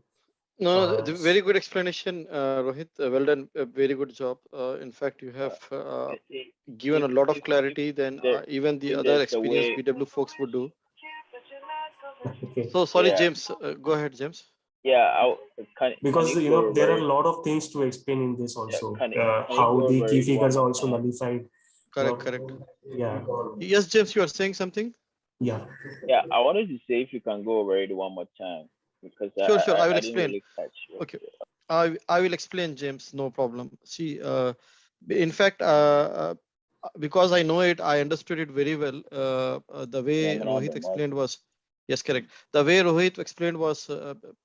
No, very good explanation, Rohit. Well done. Very good job. In fact, you have given a lot of clarity than even the other experienced BW folks would do. Okay. So sorry, Yeah. James. Go ahead, James. Yeah, Because can you there are a lot of things to explain in this also. can you How go the over key it one figures are more also time? nullified. Correct, correct. Yeah. Yes, James, you are saying something? Yeah. Yeah, I wanted to say if you can go over it one more time, because Sure, sure. I will I didn't explain. really catch it. Okay. I will explain, James. No problem. See, in fact, because I know it, I understood it very well. The way Rohit explained was, yes, correct. The way Rohit explained was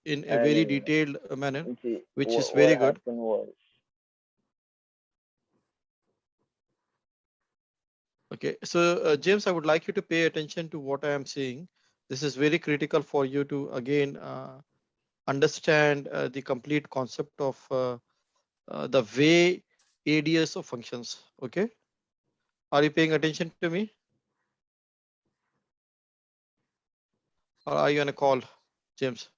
in a very detailed manner, which is very good. Okay, so James, I would like you to pay attention to what I am saying. This is very critical for you to again understand the complete concept of the way ADS of functions. Okay. Are you paying attention to me? Or are you on a call, James?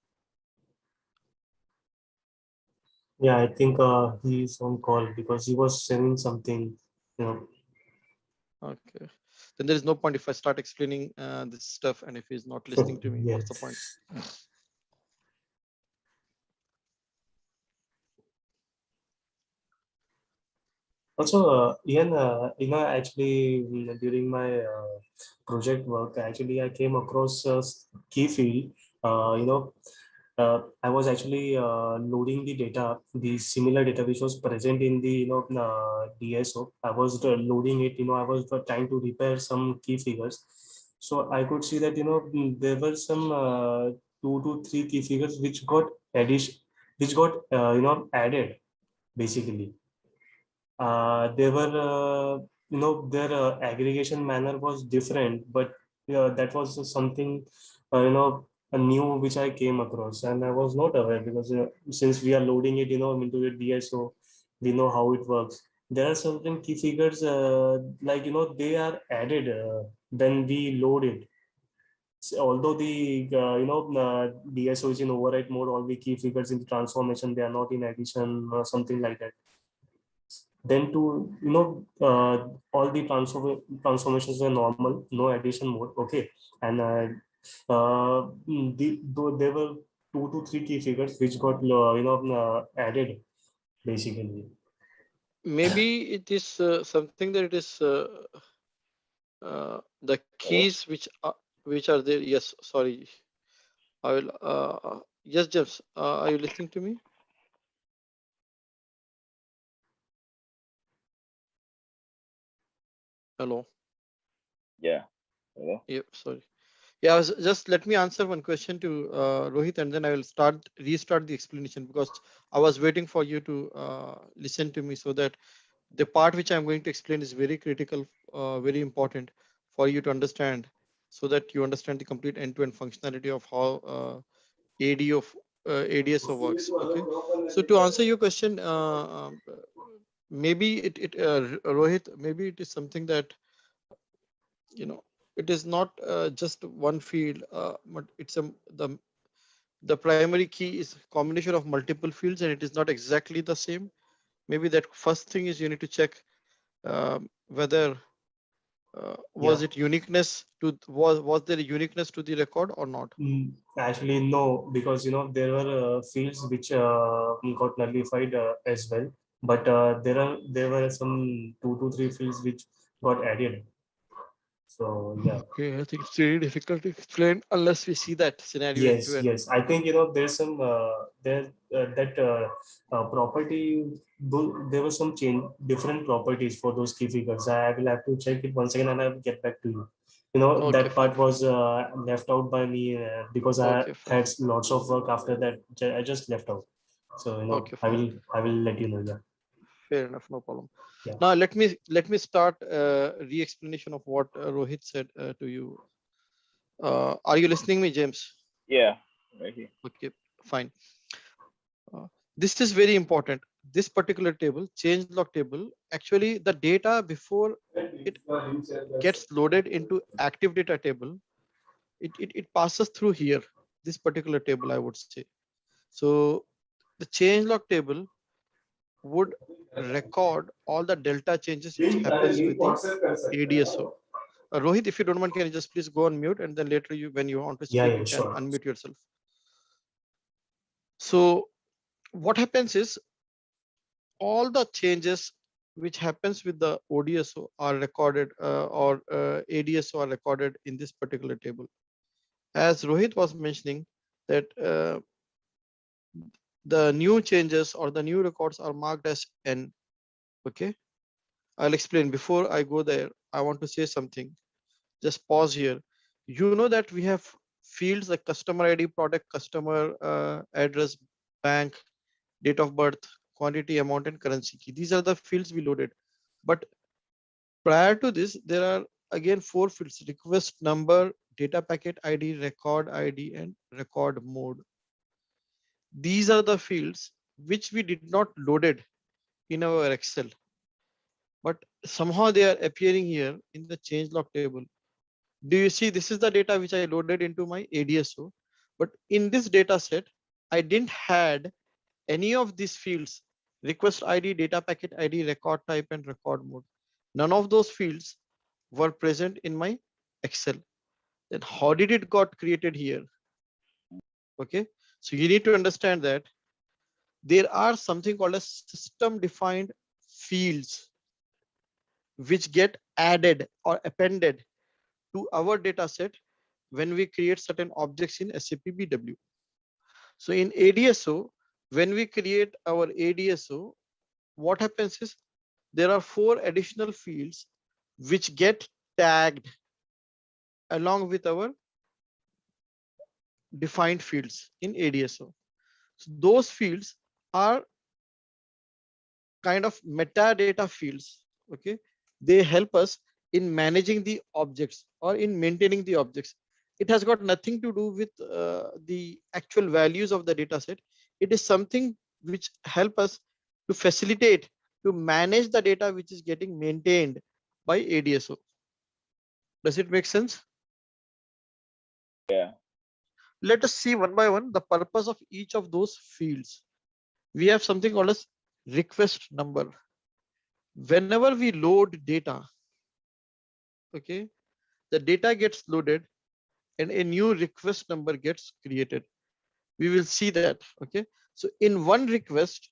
Yeah, I think he's on call because he was saying something, you know. Okay. Then there is no point if I start explaining this stuff, and if he's not listening to me, what's the point? Yes. Also, Ian, actually, during my project work, actually, I came across a key field. I was actually loading the data, the similar data which was present in the DSO. I was loading it. I was trying to repair some key figures. So I could see that there were some 2 to 3 key figures which got added basically. They were their aggregation manner was different, but that was something a new which I came across, and I was not aware because since we are loading it into the DSO, we know how it works. There are certain key figures like they are added when we load it. So although the DSO is in override mode, all the key figures in transformation, they are not in addition or something like that. Then to all the transformations were normal, no addition mode. Okay, and though there were 2 to 3 key figures which got added basically. Maybe it is something that it is the Hello? keys which are there. Yes, sorry. I will. Yes, James. Are you listening to me? Hello. Yeah. Hello? Yep. Sorry. Yeah. Just let me answer one question to Rohit, and then I will restart the explanation because I was waiting for you to listen to me so that the part which I'm going to explain is very critical, very important for you to understand, so that you understand the complete end-to-end functionality of how ADSO works. Okay. So to answer your question, maybe Rohit, maybe it is something that it is not just one field, but it's the primary key is combination of multiple fields, and it is not exactly the same. Maybe that first thing is you need to check whether was Yeah. it uniqueness to was there a uniqueness to the record or not. Actually, no, because there were fields which got nullified as well, but there were some 2 to 3 fields which got added. So yeah. Okay, I think it's really difficult to explain unless we see that scenario end to Yes, end. yes. I think there's some there that property. There was some change, different properties for those key figures. I will have to check it once again, and I'll get back to you. Okay, That fine, part fine. was left out by me because I Okay, fine. had lots of work after that. I just left out. So Okay, I fine. will let you know. Yeah, Fair enough, no problem. yeah. Now let me start re-explanation of what Rohit said to you. Are you listening me, James? Yeah. Right here. Okay, fine. This is very important. This particular table, change log table, actually the data before it gets loaded into active data table, it passes through here, this particular table, I would say. So the change log table would record all the delta changes which happens with the ADSO. Rohit, if you don't mind, can you just please go on mute, and then later when you want to Yeah, speak, yeah, you can sure. unmute yourself. So what happens is all the changes which happens with the ODSO are recorded or ADSO are recorded in this particular table. As Rohit was mentioning that the new changes or the new records are marked as N. Okay, I'll explain. Before I go there, I want to say something. Just pause here. You know that we have fields like customer ID, product, customer address, bank, date of birth, quantity, amount, and currency key. These are the fields we loaded. But prior to this, there are again 4 fields: request number, data packet ID, record ID, and record mode. These are the fields which we did not loaded in our Excel. but somehow they are appearing here in the change log table. Do you see this is the data which I loaded into my ADSO, but in this data set, I didn't had any of these fields: request ID, data packet ID, record type, and record mode. None of those fields were present in my Excel. Then how did it got created here? Okay, so you need to understand that there are something called as system defined fields which get added or appended to our data set when we create certain objects in SAP BW. So in ADSO, when we create our ADSO, what happens is there are 4 additional fields which get tagged along with our defined fields in ADSO. So those fields are kind of metadata fields. Okay, they help us in managing the objects or in maintaining the objects. It has got nothing to do with the actual values of the data set. It is something which help us to facilitate to manage the data which is getting maintained by ADSO. Does it make sense? Yeah. Let us see one by one the purpose of each of those fields. We have something called as request number. Whenever we load data, okay, the data gets loaded and a new request number gets created. We will see that. Okay, so in one request,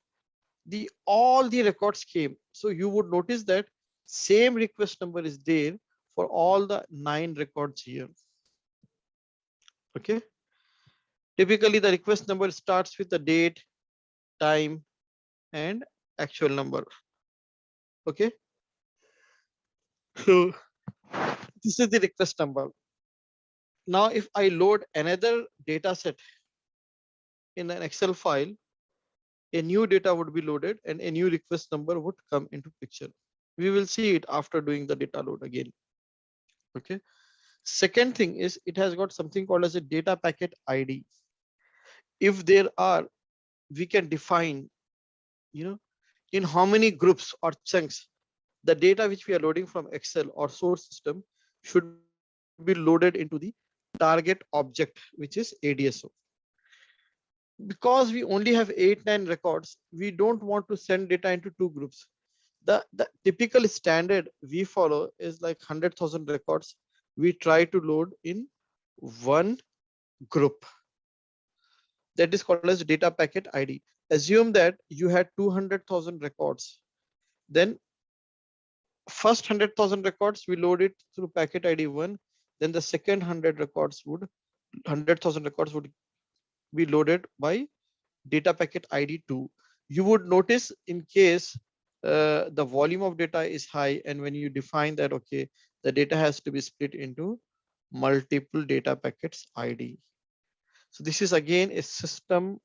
all the records came. So you would notice that same request number is there for all the 9 records here. Okay, typically the request number starts with the date, time, and actual number. Okay, so this is the request number. Now if I load another data set in an Excel file, a new data would be loaded and a new request number would come into picture. We will see it after doing the data load again. Okay, second thing is it has got something called as a data packet ID. If there are, we can define, in how many groups or chunks the data which we are loading from Excel or source system should be loaded into the target object, which is ADSO. Because we only have 8-9 records, we don't want to send data into 2 groups. The typical standard we follow is like 100,000 records. We try to load in one group. That is called as data packet ID. Assume that you had 200,000 records. Then first 100,000 records, we load it through packet ID 1. Then the second 100,000 records would be loaded by data packet ID 2. You would notice in case the volume of data is high, and when you define that, okay, the data has to be split into multiple data packets ID. So this is again a system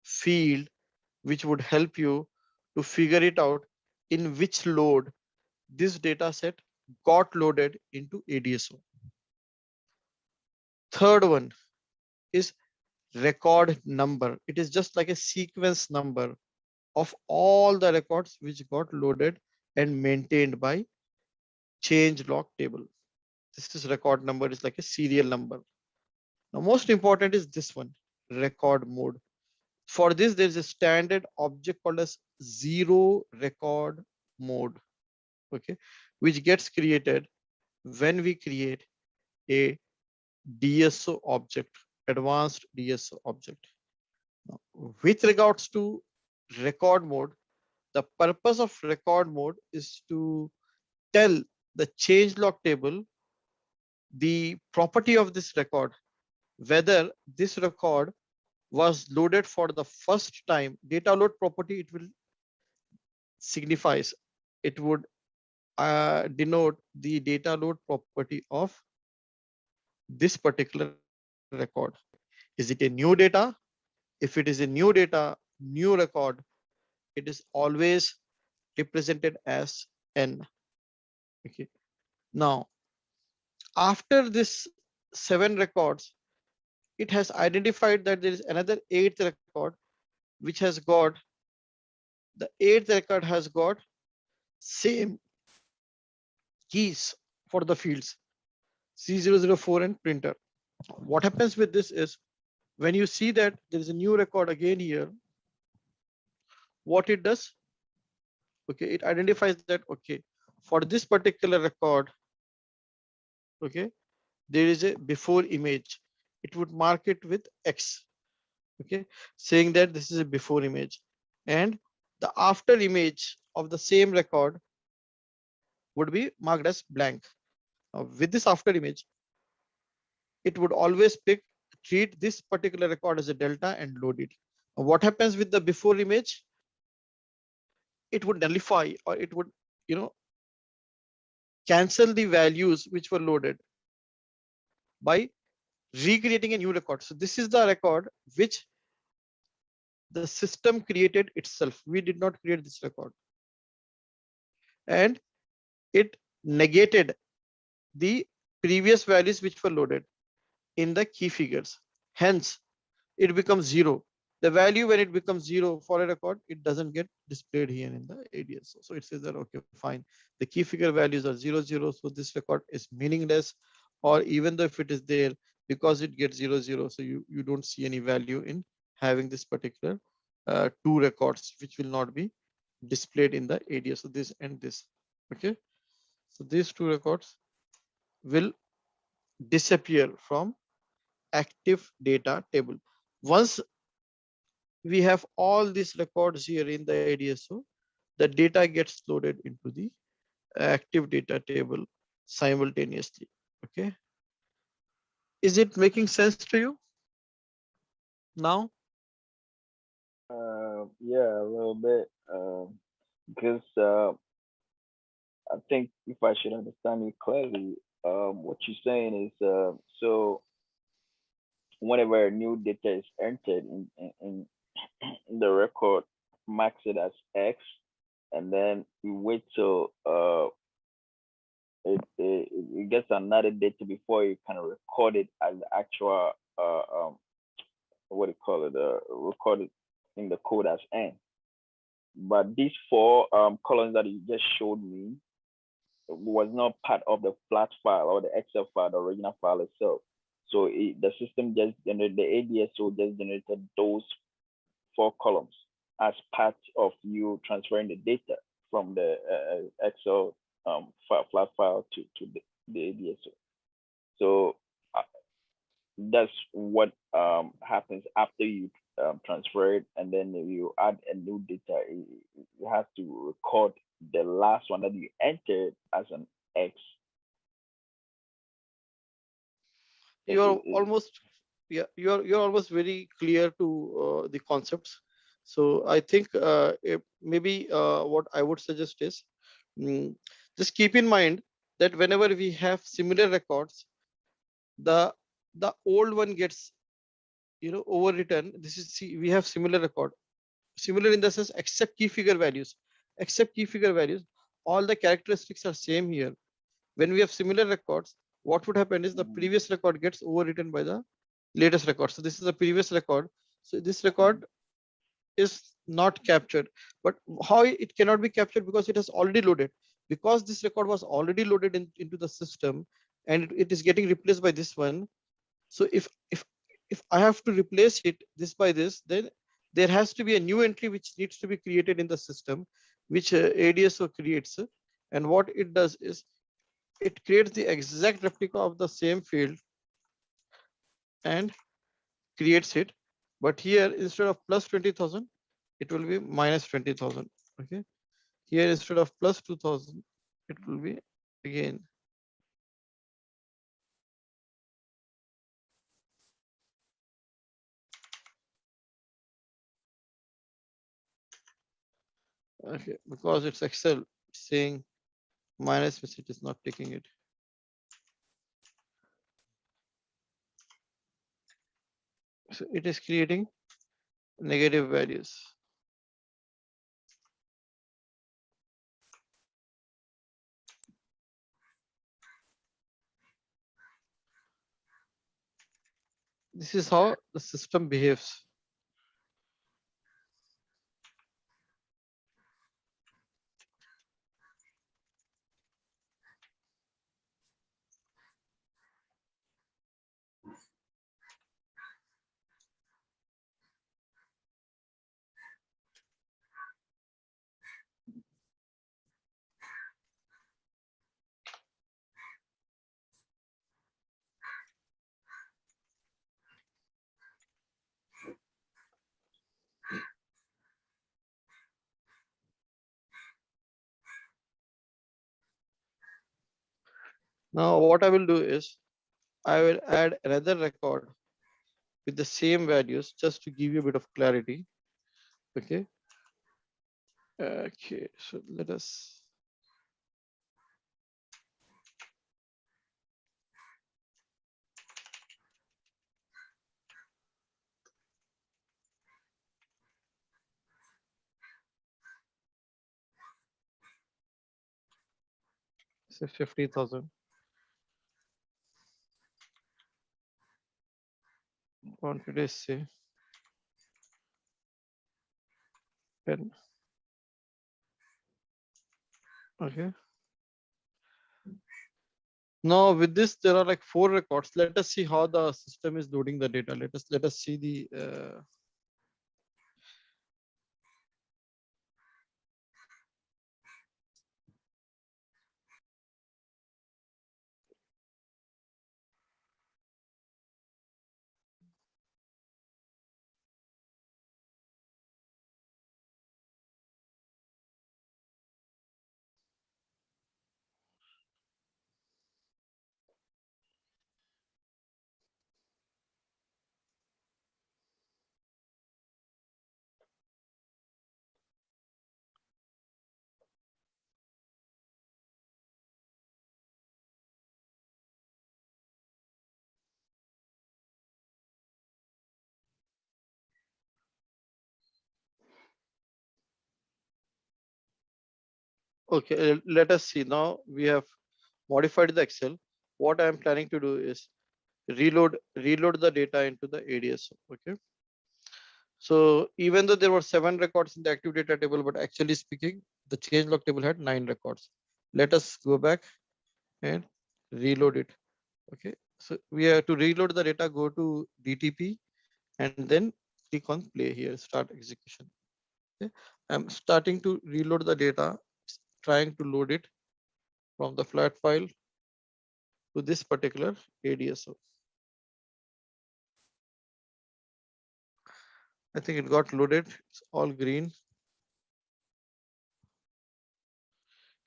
field which would help you to figure it out in which load this data set got loaded into ADSO. Third one is record number. It is just like a sequence number of all the records which got loaded and maintained by change log table. This is record number, is like a serial number. Now, most important is this one, record mode. For this, there is a standard object called as zero record mode, okay, which gets created when we create a DSO object, advanced DSO object. Now, with regards to record mode, the purpose of record mode is to tell the change log table the property of this record, whether this record was loaded for the first time. Data load property, it will signifies, it would denote the data load property of this particular record. Is it a new data? If it is a new data, new record, it is always represented as N. Okay. Now, after this 7 records, it has identified that there is another 8th record which has got, the 8th record has got same keys for the fields C004 and printer. What happens with this is when you see that there is a new record again here, what it does, okay, it identifies that, okay, for this particular record, okay, there is a before image. It would mark it with X, okay, saying that this is a before image, and the after image of the same record would be marked as blank. With this after image, it would always treat this particular record as a delta and load it. What happens with the before image? It would nullify, or it would, you know, cancel the values which were loaded by recreating a new record. So this is the record which the system created itself. We did not create this record, and it negated the previous values which were loaded in the key figures. Hence, it becomes 0. The value when it becomes 0 for a record, it doesn't get displayed here in the ADS. So it says that, okay, fine. The key figure values are 0, 0. So this record is meaningless, or even though if it is there, because it gets 0, 0. So you don't see any value in having this particular two records, which will not be displayed in the ADS. So this and this, okay. So these two records will disappear from active data table. Once we have all these records here in the ADSO, the data gets loaded into the active data table simultaneously. Okay. Is it making sense to you now? Yeah, a little bit. Because I think if I should understand you clearly, what you're saying is, so whenever new data is entered in the record, marks it as X, and then you wait till it gets another data before you kind of record it as the actual what do you call it, record it in the code as N. But these four columns that you just showed me was not part of the flat file or the Excel file, the original file itself. So the system just generated, the ADSO just generated those four columns as part of you transferring the data from the Excel flat file to the ADSO. So that's what happens after you transfer it, and then you add a new data. You have to record the last one that you entered as an X. You're almost, yeah, you're almost very clear to the concepts. So I think maybe what I would suggest is just keep in mind that whenever we have similar records, the old one gets, you know, overwritten. This is, see, we have similar record, similar in the sense except key figure values, all the characteristics are same here. When we have similar records, what would happen is the previous record gets overwritten by the latest record. So this is the previous record. So this record is not captured. But how it cannot be captured? Because it has already loaded. Because this record was already loaded into the system, and it is getting replaced by this one. So if I have to replace it this by this, then there has to be a new entry which needs to be created in the system, which ADSO creates. And what it does is it creates the exact replica of the same field and creates it. But here, instead of plus 20,000, it will be minus 20,000. Okay. Here, instead of plus 2,000, it will be again. Okay, because it's Excel saying minus, which it is not taking it. So it is creating negative values. This is how the system behaves. Now what I will do is I will add another record with the same values just to give you a bit of clarity. Okay. Okay. So let us. Say 50,000. Quantity say 10. Okay. Now with this, there are like 4 records. Let us see how the system is loading the data. Let us see the okay. Let us see. Now we have modified the Excel. What I am planning to do is reload the data into the ADS. Okay. So even though there were 7 records in the active data table, but actually speaking, the change log table had 9 records. Let us go back and reload it. Okay. So we have to reload the data, go to DTP and then click on play here, start execution. Okay. I'm starting to reload the data, trying to load it from the flat file to this particular ADSO. I think it got loaded. It's all green.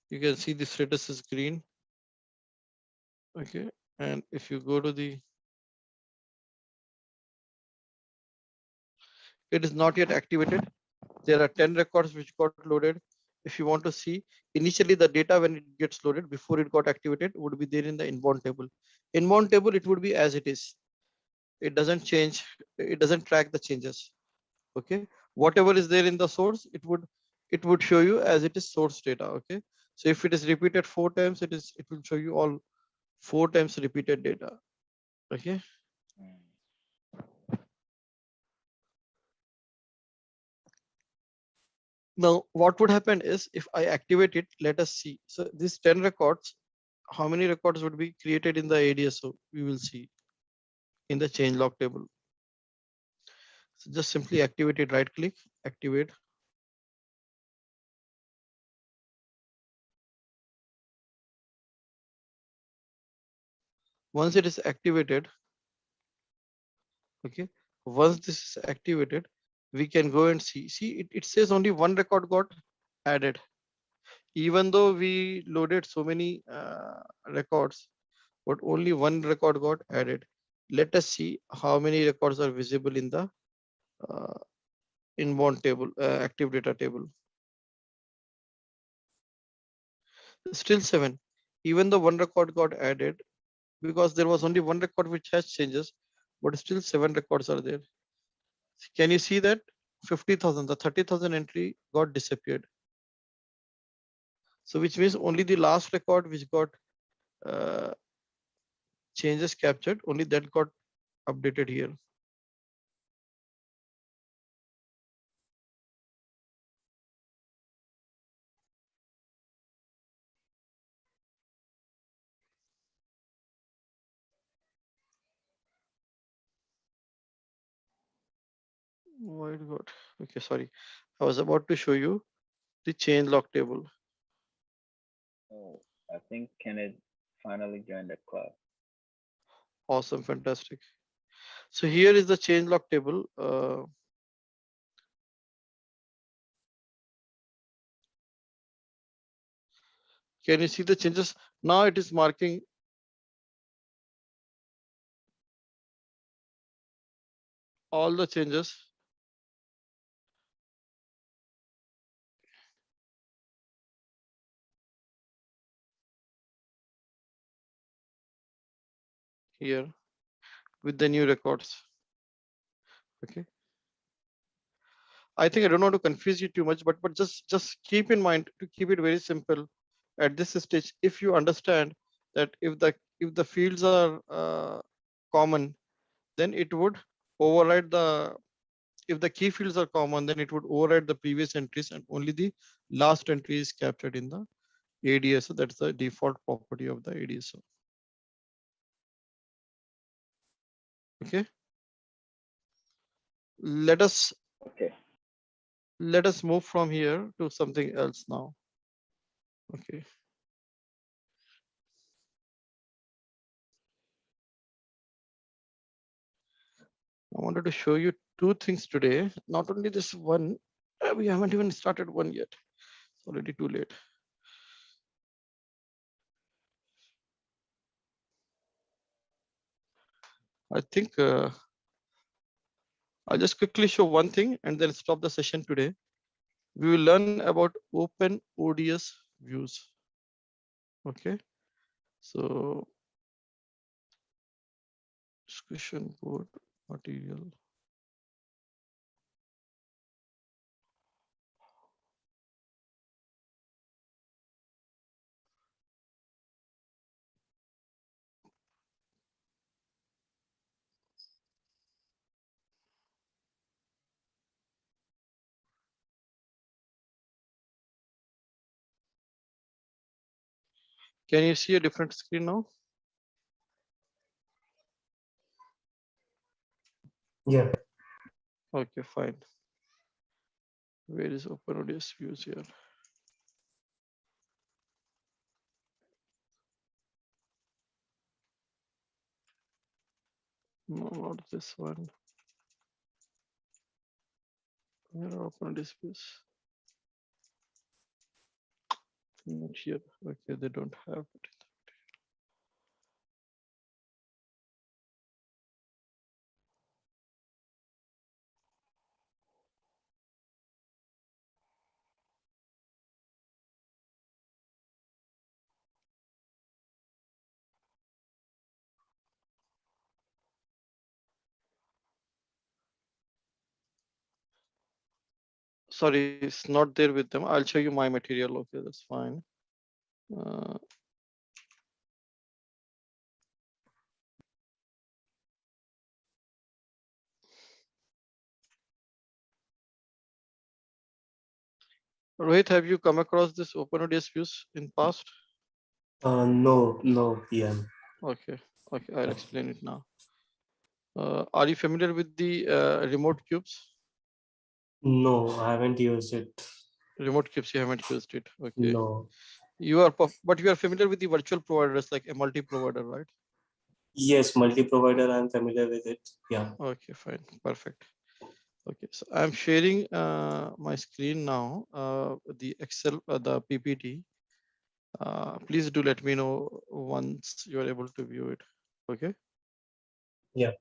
You can see the status is green. Okay. And if you go to the, it is not yet activated. There are 10 records which got loaded. If you want to see, initially the data when it gets loaded before it got activated would be there in the inbound table. Inbound table, it would be as it is. It doesn't change. It doesn't track the changes. Okay. Whatever is there in the source, it would show you as it is source data. Okay. So if it is repeated 4 times, it will show you all 4 times repeated data. Okay. Mm. Now what would happen is if I activate it, let us see. So these 10 records, how many records would be created in the ADSO? We will see in the change log table. So just simply activate it, right click, activate. Once it is activated, okay, once this is activated, we can go and see it says only 1 record got added. Even though we loaded so many records, but only 1 record got added. Let us see how many records are visible in the uh, inbound table, active data table. Still 7. Even though 1 record got added, because there was only 1 record which has changes, but still 7 records are there. Can you see that 50,000, the 30,000 entry got disappeared. So which means only the last record which got uh, changes captured, only that got updated here. Why it got, okay, sorry. I was about to show you the change log table. Oh, I think Kenneth finally joined the club. Awesome, fantastic. So here is the change log table. Can you see the changes? Now it is marking all the changes. Here with the new records. Okay. I think I don't want to confuse you too much, but just keep in mind to keep it very simple at this stage. If you understand that if the fields are common, then it would override the, if the key fields are common, then it would override the previous entries and only the last entry is captured in the ADSO. That's the default property of the ADSO. Okay. Let us Okay. move from here to something else now. Okay. I wanted to show you two things today. Not only this one, we haven't even started one yet. It's already too late. I think I'll just quickly show one thing and then stop the session today. We will learn about open ODS views. Okay. So discussion board material. Can you see a different screen now? Yeah. Okay, fine. Where is open ODS views here? No, not this one. Where are open ODS views? Not here. Okay, they don't have it. Sorry, it's not there with them. I'll show you my material. Okay, that's fine. Uh, Rohit, have you come across this OpenODS views in past? No, PM. Okay, I'll explain it now. Are you familiar with the remote cubes? No, I haven't used it. Remote cubes, you haven't used it. Okay. No. You are, but you are familiar with the virtual providers like a multi-provider, right? Yes, multi-provider, I'm familiar with it. Yeah. Okay, fine, perfect. Okay, so I'm sharing my screen now, the Excel, the PPT. Please do let me know once you are able to view it. Okay. Yeah.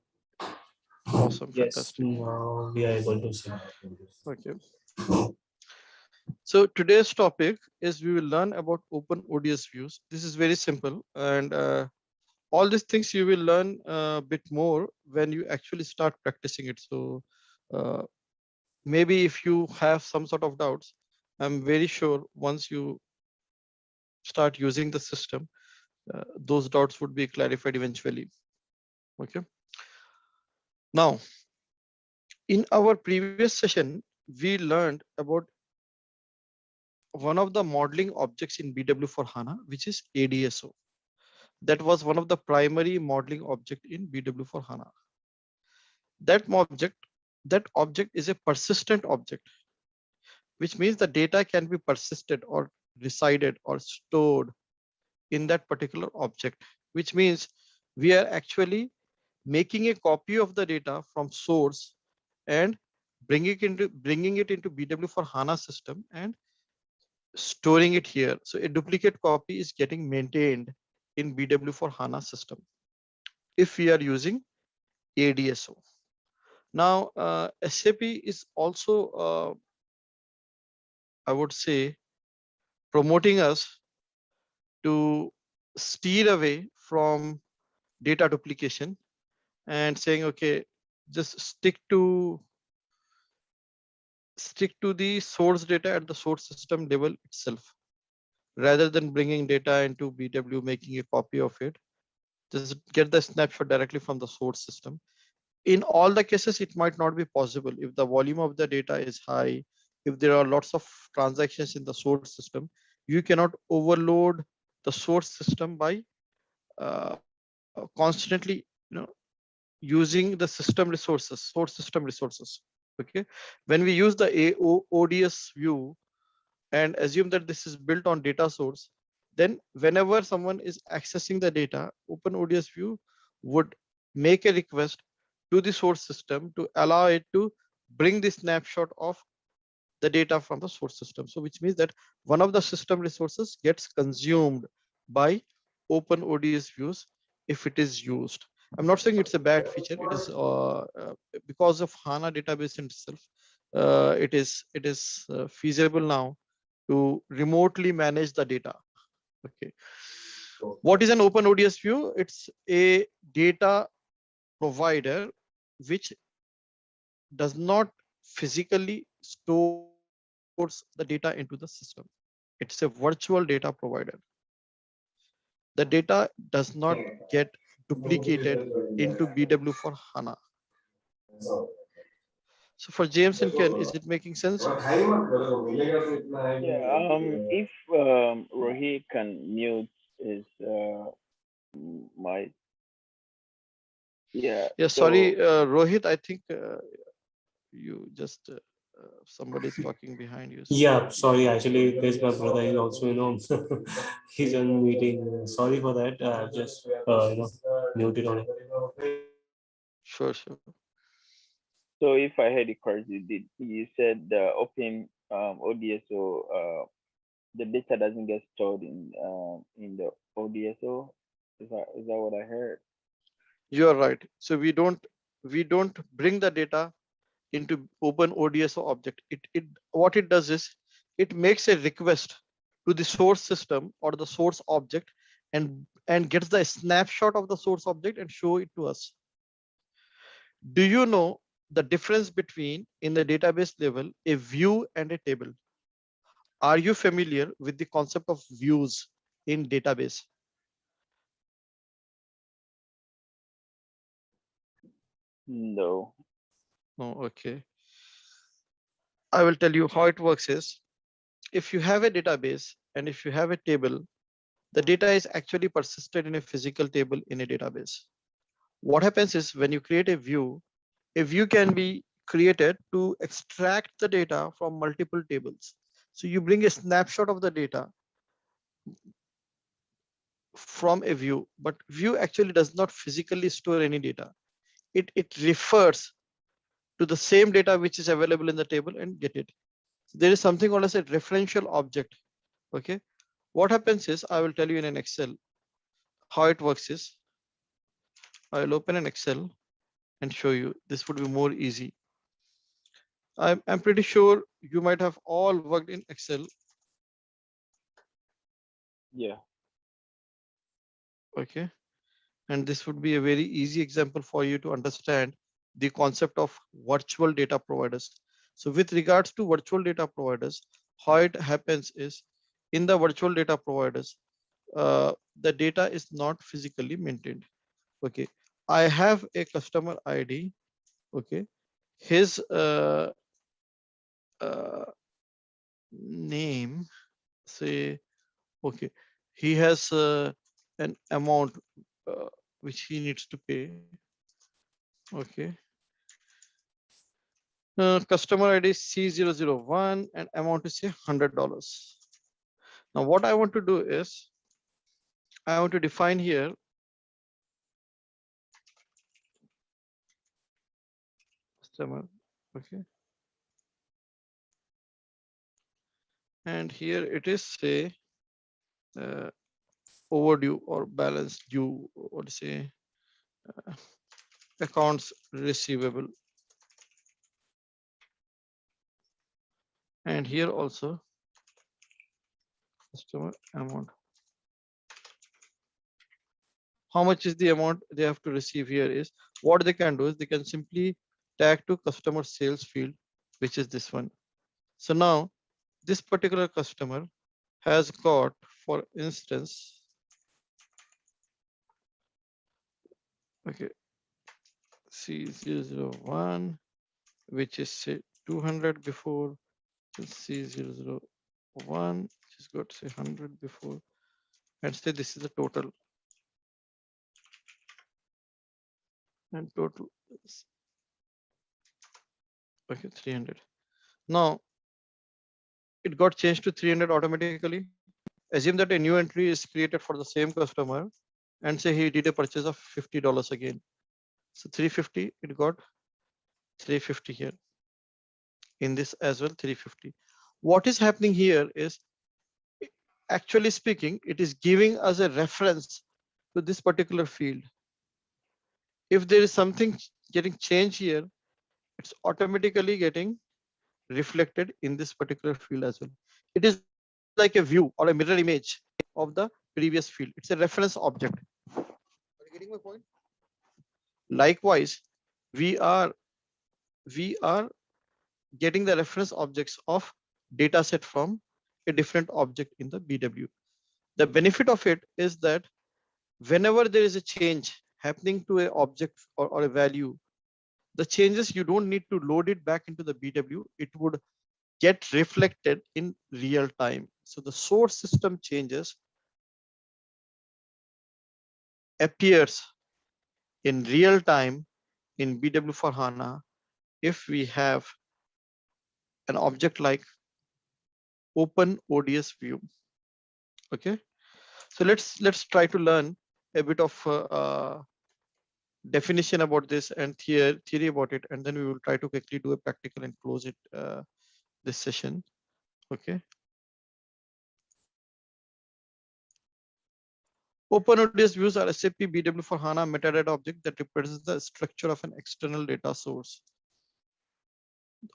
Awesome, Yes, fantastic. now we are able to see. Okay. So today's topic is we will learn about open ODS views. This is very simple, and all these things you will learn a bit more when you actually start practicing it. So uh, maybe if you have some sort of doubts, I'm very sure once you start using the system, those doubts would be clarified eventually. Okay. Now, in our previous session, we learned about one of the modeling objects in BW for HANA, which is ADSO. That was one of the primary modeling object in BW for HANA. That object is a persistent object, which means the data can be persisted or resided or stored in that particular object, which means we are actually making a copy of the data from source and bringing it into BW for HANA system and storing it here. So a duplicate copy is getting maintained in BW for HANA system if we are using ADSO. Now, SAP is also, I would say, promoting us to steer away from data duplication and saying, okay, just stick to the source data at the source system level itself, rather than bringing data into BW, making a copy of it. Just get the snapshot directly from the source system. In all the cases, it might not be possible if the volume of the data is high, if there are lots of transactions in the source system. You cannot overload the source system by constantly, using the system resources, source system resources. Okay, when we use the ODS view and assume that this is built on data source, then whenever someone is accessing the data, Open ODS view would make a request to the source system to allow it to bring the snapshot of the data from the source system. So which means that one of the system resources gets consumed by Open ODS views if it is used. I'm not saying it's a bad feature. It is because of HANA database itself. It is feasible now to remotely manage the data. Okay. What is an Open ODS view? It's a data provider which does not physically stores the data into the system. It's a virtual data provider. The data does not get duplicated into BW for HANA. So for James and Ken, is it making sense? Yeah. If Rohit can mute his mic. Yeah. Yeah, sorry, So Rohit, I think you just, somebody is talking behind you. So Yeah, you sorry. can Actually, there's my brother. He's also, he's on meeting. Sorry for that. I've just, muted on it. sure, sure. if I heard it correctly, did you said the open ODSO the data doesn't get stored in the ODSO? Is that what I heard? You are right. So we don't bring the data into Open ODSO object. It what it does is it makes a request to the source system or the source object and gets the snapshot of the source object and show it to us. Do you know the difference between in the database level a view and a table? Are you familiar with the concept of views in database? No. No, okay. I will tell you how it works is if you have a database and if you have a table, the data is actually persisted in a physical table in a database. What happens is when you create a view can be created to extract the data from multiple tables. So you bring a snapshot of the data from a view, but view actually does not physically store any data. It refers to the same data which is available in the table and get it. There is something called as a referential object. Okay. What happens is I will tell you in an Excel how it works is I will open an Excel and show you. This would be more easy. I'm pretty sure you might have all worked in Excel. Yeah. Okay. And this would be a very easy example for you to understand the concept of virtual data providers. So with regards to virtual data providers, how it happens is in the virtual data providers, the data is not physically maintained. Okay. I have a customer ID. Okay. His uh, name, say, okay, he has an amount uh, which he needs to pay. Okay. Customer ID is C001 and amount is say $100. Now what I want to do is I want to define here customer. Okay. And here it is say uh, overdue or balance due, what to say, accounts receivable. And here also customer amount. How much is the amount they have to receive here is what they can do is they can simply tag to customer sales field, which is this one. So now this particular customer has got, for instance, okay, C001, which is say 200 before, C001, which has got say 100 before, and say this is the total. And total is, okay, 300. Now it got changed to 300 automatically. Assume that a new entry is created for the same customer and say he did a purchase of $50 again. So 350, it got 350 here. In this as well, 350. What is happening here is, actually speaking, it is giving us a reference to this particular field. If there is something getting changed here, it's automatically getting reflected in this particular field as well. It is like a view or a mirror image of the previous field. It's a reference object. Are you getting my point? Likewise, we are getting the reference objects of data set from a different object in the BW. The benefit of it is that whenever there is a change happening to an object or a value, the changes, you don't need to load it back into the BW. It would get reflected in real time. So the source system changes appears in real time in BW for HANA if we have an object like open ODS view. Okay, so let's try to learn a bit of definition about this and theory about it, and then we will try to quickly do a practical and close it this session. Okay. Open ODS views are SAP BW for HANA metadata object that represents the structure of an external data source.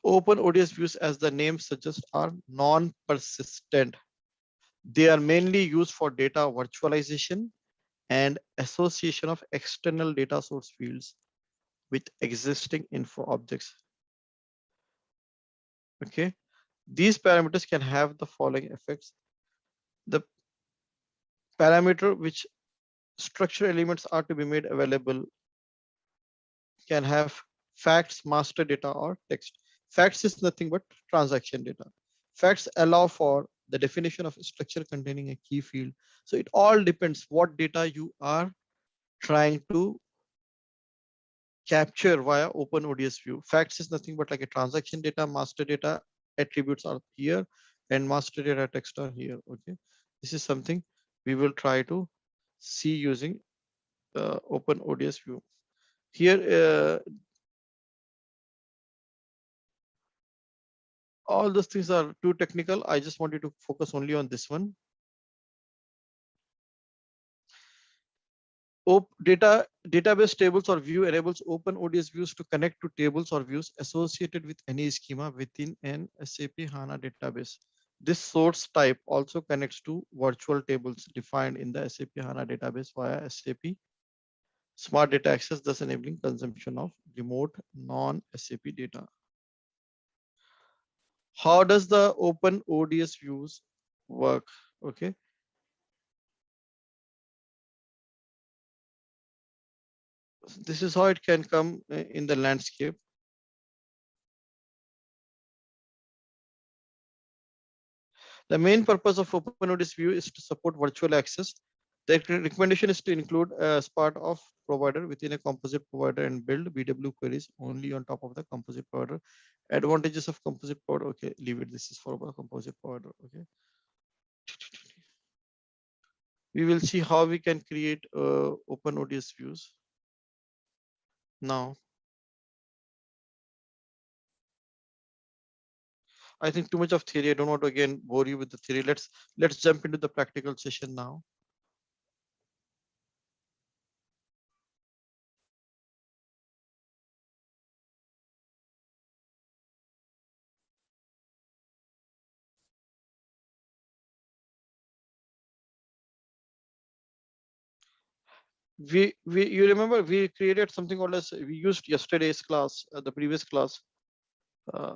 Open ODS views, as the name suggests, are non-persistent. They are mainly used for data virtualization and association of external data source fields with existing info objects. Okay, these parameters can have the following effects. The parameter which structure elements are to be made available can have facts, master data, or text. Facts is nothing but transaction data. Facts allow for the definition of a structure containing a key field. So it all depends what data you are trying to capture via open ODS view. Facts is nothing but like a transaction data, master data attributes are here, and master data text are here. Okay, this is something we will try to see using open ODS view. Here, all those things are too technical. I just wanted to focus only on this one. Database tables or view enables open ODS views to connect to tables or views associated with any schema within an SAP HANA database. This source type also connects to virtual tables defined in the SAP HANA database via SAP Smart Data Access, thus enabling consumption of remote non-SAP data. How does the open ODS views work? Okay. This is how it can come in the landscape. The main purpose of OpenODS view is to support virtual access. The recommendation is to include as part of provider within a composite provider and build BW queries only on top of the composite provider. Advantages of composite provider. Okay, leave it. This is for a composite provider. Okay. We will see how we can create OpenODS views. Now, I think too much of theory. I don't want to again bore you with the theory. Let's jump into the practical session now. you remember we created something called as, we used yesterday's class, the previous class. Uh,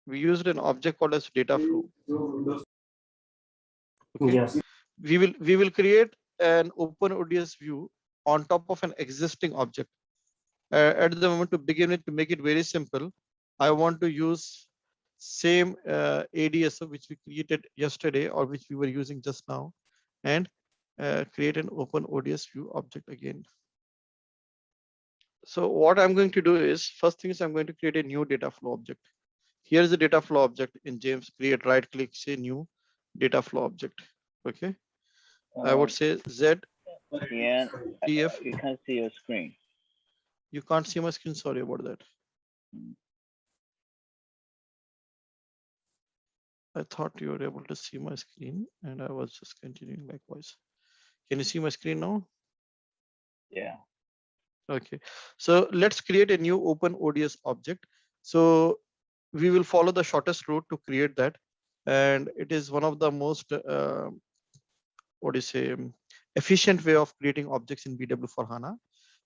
we used an object called as data flow. Okay. Yes. We will create an open ODS view on top of an existing object. At the moment, to begin with, to make it very simple, I want to use same ADS which we created yesterday or which we were using just now, and create an open ODS view object again. So what I'm going to do is, first thing is I'm going to create a new data flow object. Here's the data flow object in James. Create, right click, say new data flow object. Okay. I would say Z Yeah, DF. you can't see your screen. You can't see my screen. Sorry about that. I thought you were able to see my screen and I was just continuing likewise. Can you see my screen now? Yeah. Okay. So let's create a new open ODS object. So we will follow the shortest route to create that. And it is one of the most, what do you say, efficient way of creating objects in BW for HANA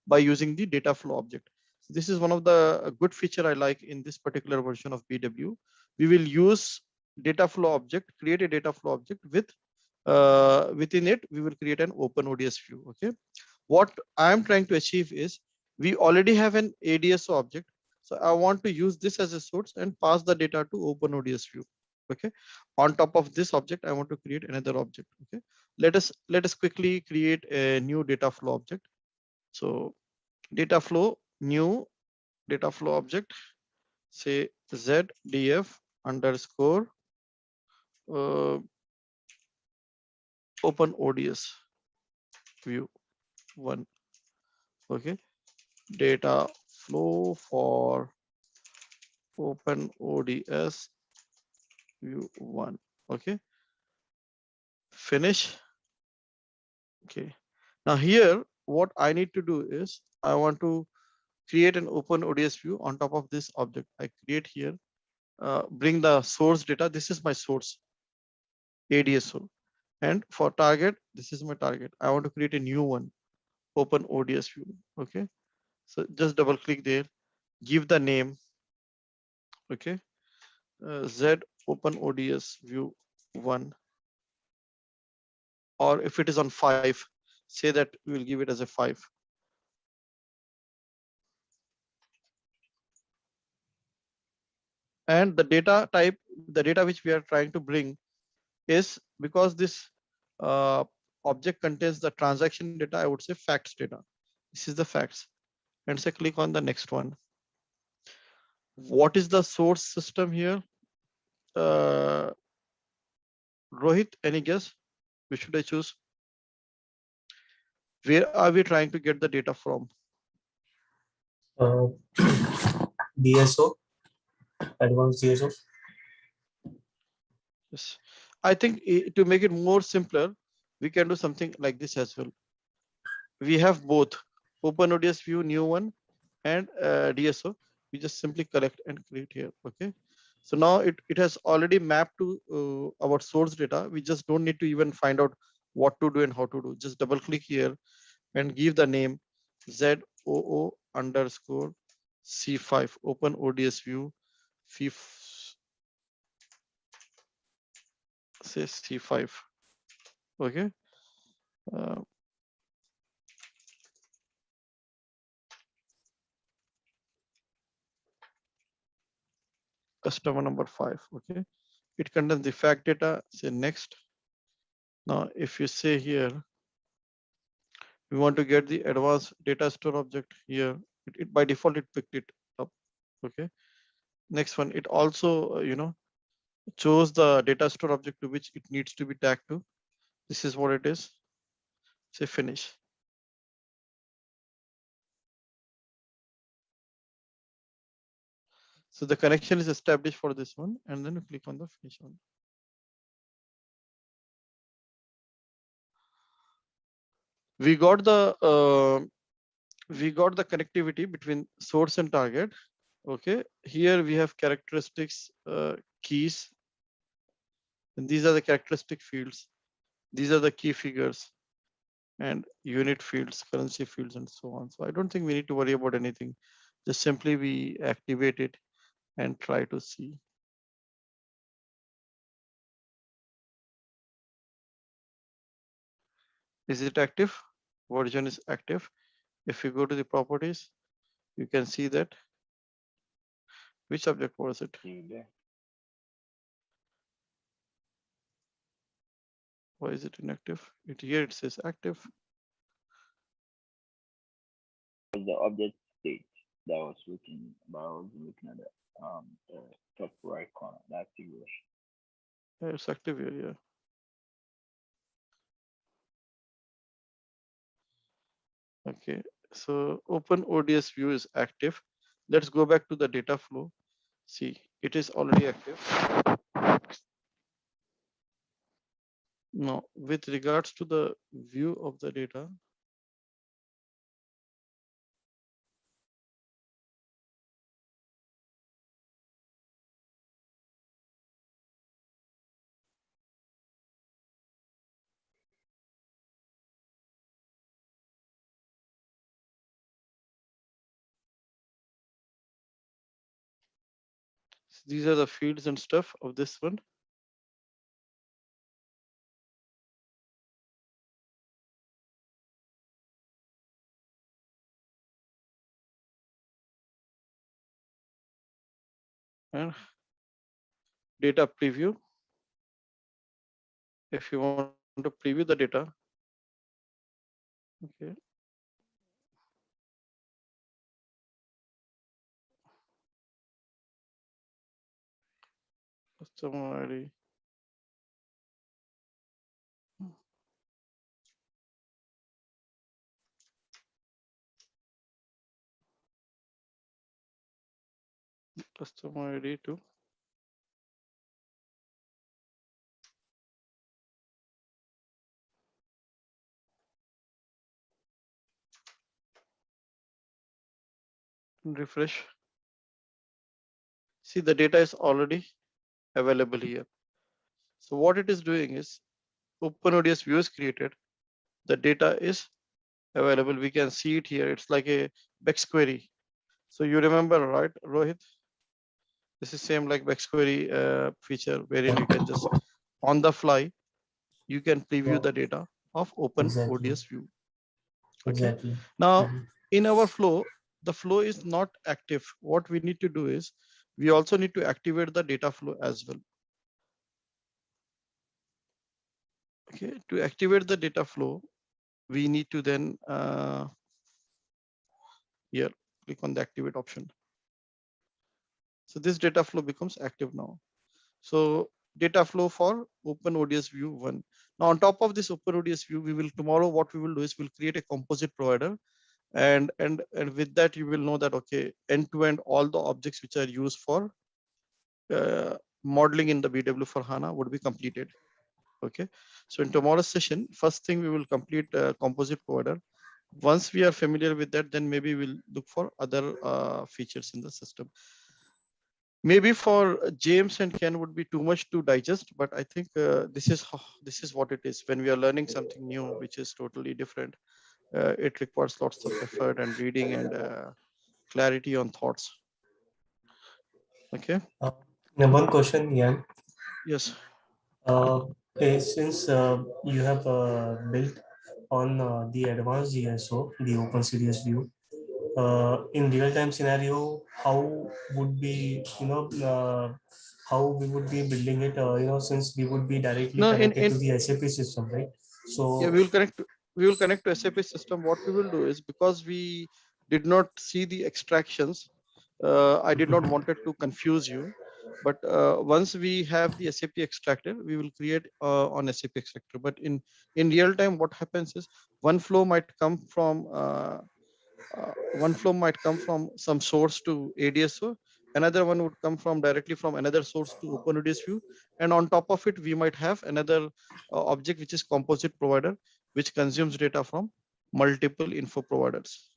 by using the data flow object. So this is one of the good feature I like in this particular version of BW. We will use data flow object, create a data flow object with within it, we will create an open ODS view. Okay. What I am trying to achieve is, we already have an ADSO object. So I want to use this as a source and pass the data to open ODS view. Okay. On top of this object, I want to create another object. Okay. Let us quickly create a new data flow object. So data flow, new data flow object, say ZDF underscore open ODS view 1. Okay. Data flow for open ODS view 1. Okay. Finish. Okay. Now here, what I need to do is, I want to create an open ODS view on top of this object. I create here, bring the source data. This is my source ADSO. And for target, this is my target. I want to create a new one, open ODS view. Okay. So just double click there, give the name. Okay. Z open ODS view 1. Or if it is on 5, say that we will give it as a 5. And the data type, the data which we are trying to bring is, because this uh, object contains the transaction data, I would say facts data. This is the facts. And say click on the next one. What is the source system here? Rohit, any guess? Which should I choose? Where are we trying to get the data from? DSO, advanced DSO. Yes. I think to make it more simpler, we can do something like this as well. We have both open ODS view, new one, and DSO. We just simply collect and create here. Okay. So now it has already mapped to our source data. We just don't need to even find out what to do and how to do. Just double click here and give the name ZOO underscore C5 open ODS view, say C5. Okay. Uh, customer number 5. Okay. It contains the fact data. Say next. Now, if you say here, we want to get the advanced data store object here. It by default it picked it up. Okay. Next one, it also chose the data store object to which it needs to be tagged to. This is what it is. Say finish. So the connection is established for this one, and then you click on the finish one. We got the connectivity between source and target. Okay, here we have characteristics keys, and these are the characteristic fields. These are the key figures. and unit fields, currency fields, and so on. So I don't think we need to worry about anything. Just simply we activate it and try to see. Is it active? Version is active. If you go to the properties, you can see that. Which object was it? Why is it inactive? Here it says active. The object state that I was looking at the top right corner, the active version. Yeah, it's active here, yeah. Okay, so open ODS view is active. Let's go back to the data flow. See, it is already active. Now, with regards to the view of the data, these are the fields and stuff of this one. And data preview. If you want to preview the data, okay. Customer ID. Customer ID to refresh. See, the data is already available here. So what it is doing is OpenODS view is created. The data is available. We can see it here. It's like a Bex query. So you remember, right, Rohit? This is same like Bex query feature wherein you can just on the fly, you can preview the data of OpenODS view. Okay. Exactly. Now, in our flow, the flow is not active. What we need to do is we also need to activate the data flow as well. Okay, to activate the data flow, we need to then here click on the activate option. So this data flow becomes active now. So data flow for OpenODS view 1. Now on top of this OpenODS view, we will tomorrow what we will do is we'll create a composite provider, and with that you will know that okay, end to end all the objects which are used for modeling in the BW for HANA would be completed. Okay, so in tomorrow's session, first thing we will complete composite provider. Once we are familiar with that, then maybe we'll look for other features in the system. Maybe for James and Ken would be too much to digest, but I think this is what it is. When we are learning something new, which is totally different, it requires lots of effort and reading and clarity on thoughts. Okay. Now one question, Ian. Yes. Since you have built on the advanced GSO, the OpenCDS view, in real-time scenario, how would be, how we would be building it, since we would be directly No, connected to the SAP system, right? So yeah, we will connect to SAP system. What we will do is, because we did not see the extractions, I did not wanted to confuse you, but once we have the SAP extractor, we will create on SAP extractor. But in real time, what happens is one flow might come from some source to ADSO. Another one would come from directly from another source to OpenODS view, and on top of it, we might have another object which is composite provider, which consumes data from multiple info providers.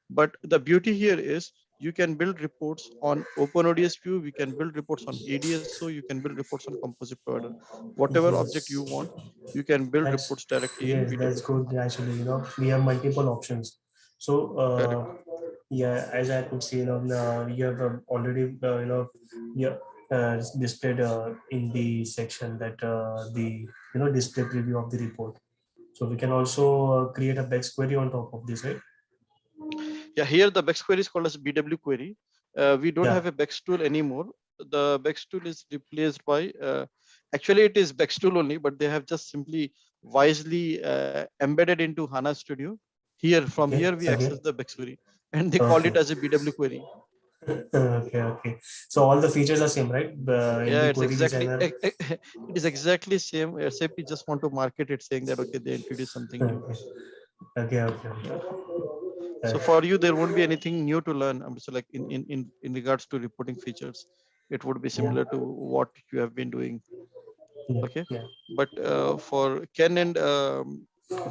But the beauty here is You can build reports on OpenODS view. We can build reports on ADSO. You can build reports on composite provider. Whatever object you Yes. want, you can build That's reports directly in yes, that's BW. good. Actually, we have multiple options. So Correct. yeah, as I could see, you have already yeah, displayed in the section that the display preview of the report. So we can also create a BEX query on top of this, right? Yeah, here the BEX query is called as BW query. We don't Yeah. have a BEX tool anymore. The BEX tool is replaced by, actually it is BEX tool only, but they have just simply wisely embedded into HANA Studio. Here, from Okay. here, we access Okay. the BEX query and they called it Okay. as a BW query. Okay. Okay. So all the features are same, right? In Yeah, the it's query exactly, designer. it is exactly same. SAP just want to market it saying that, okay, they introduced something new. Okay. Okay. Okay. Yeah. So Okay. for you, there won't be anything new to learn. So like in regards to reporting features, it would be Yeah. similar to what you have been doing. Yeah. Okay, Yeah. but for Ken and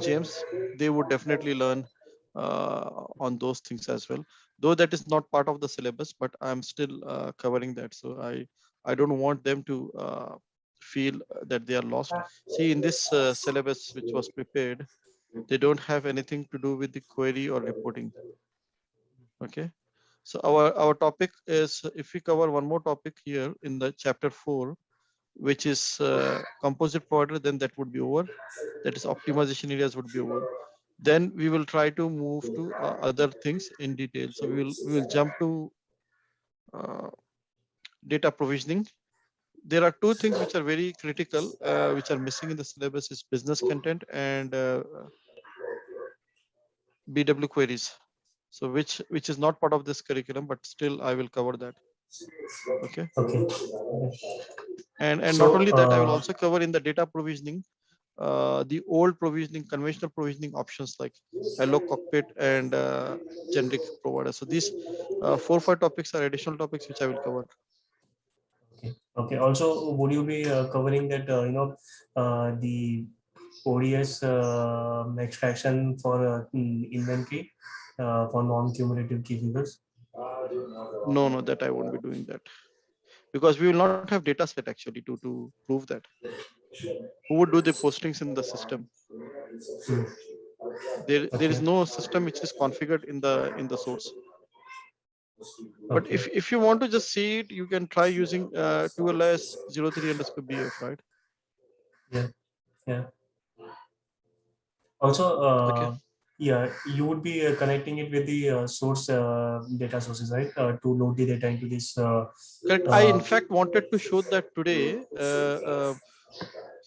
James, they would definitely learn on those things as well. Though that is not part of the syllabus, but I'm still covering that. So I don't want them to feel that they are lost. See, in this syllabus which was prepared, they don't have anything to do with the query or reporting. Okay. So our topic is, if we cover one more topic here in the chapter 4, which is composite provider, then that would be over. That is optimization areas would be over. Then we will try to move to other things in detail. So we will jump to data provisioning. There are two things which are very critical, which are missing in the syllabus: is business content and BW queries. So which is not part of this curriculum, but still I will cover that. Okay. Okay. And not So only that, I will also cover in the data provisioning the old provisioning, conventional provisioning options like hello cockpit and generic provider. So these 4 or 5 topics are additional topics which I will cover. okay. Okay. Also, would you be covering that the ODS extraction for inventory for non-cumulative key figures? No, that I won't be doing that, because we will not have data set actually to prove that. Who would do the postings in the system? Hmm. There is Okay. no system which is configured in the source. But Okay. if you want to just see it, you can try using 2ls03_bf, right? Yeah. Yeah. Also, Okay. yeah, you would be connecting it with the source data sources, right? To load the data into this. Correct. I in fact wanted to show that today.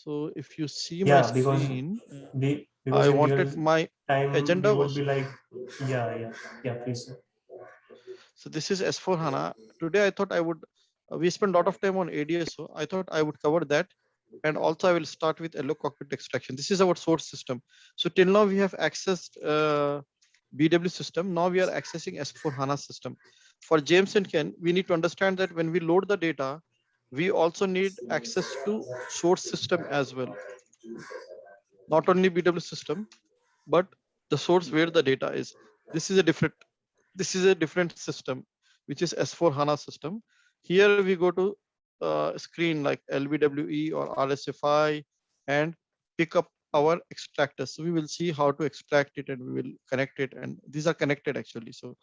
So if you see my Yeah, because screen, because I in real wanted my time we agenda would was, be like, yeah, yeah, yeah. Please. Sir. so this is S4 HANA. Today I thought I would, we spent a lot of time on ADSO. I thought I would cover that. And also I will start with Hello Cockpit extraction. This is our source system. So till now we have accessed BW system. Now we are accessing S4 HANA system. For James and Ken, we need to understand that when we load the data, we also need access to source system as well. Not only BW system, but the source where the data is. This is a different, this is a different system, which is S4 HANA system. Here we go to screen like LBWE or RSFI and pick up our extractor. So we will see how to extract it and we will connect it. And these are connected actually. So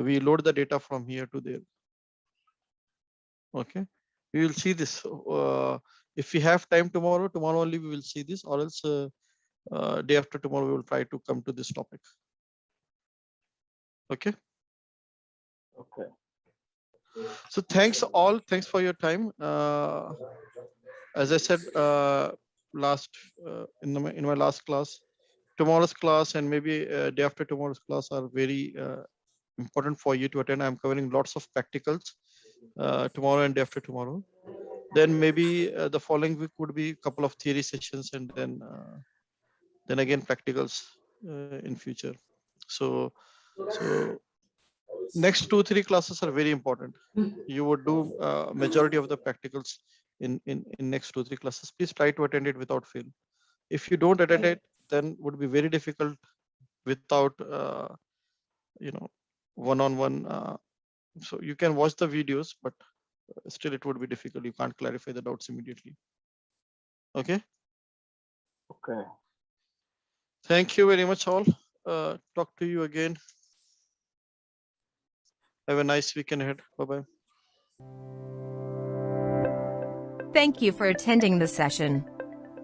we load the data from here to there. Okay. We will see this. If we have time tomorrow only we will see this, or else day after tomorrow we will try to come to this topic. Okay. Okay. So thanks all. Thanks for your time. As I said in my last class, tomorrow's class and maybe day after tomorrow's class are very important for you to attend. I'm covering lots of practicals tomorrow and day after tomorrow. Then maybe the following week would be a couple of theory sessions, and then again practicals in future. So next 2-3 classes are very important. You would do majority of the practicals in next 2-3 classes. Please try to attend it without fail. If you don't attend it, then would be very difficult without one-on-one So you can watch the videos, but still it would be difficult. You can't clarify the doubts immediately. Okay. Okay. Thank you very much all. Talk to you again. Have a nice weekend ahead. Bye-bye. Thank you for attending the session.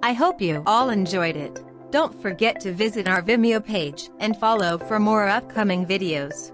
I hope you all enjoyed it. Don't forget to visit our Vimeo page and follow for more upcoming videos.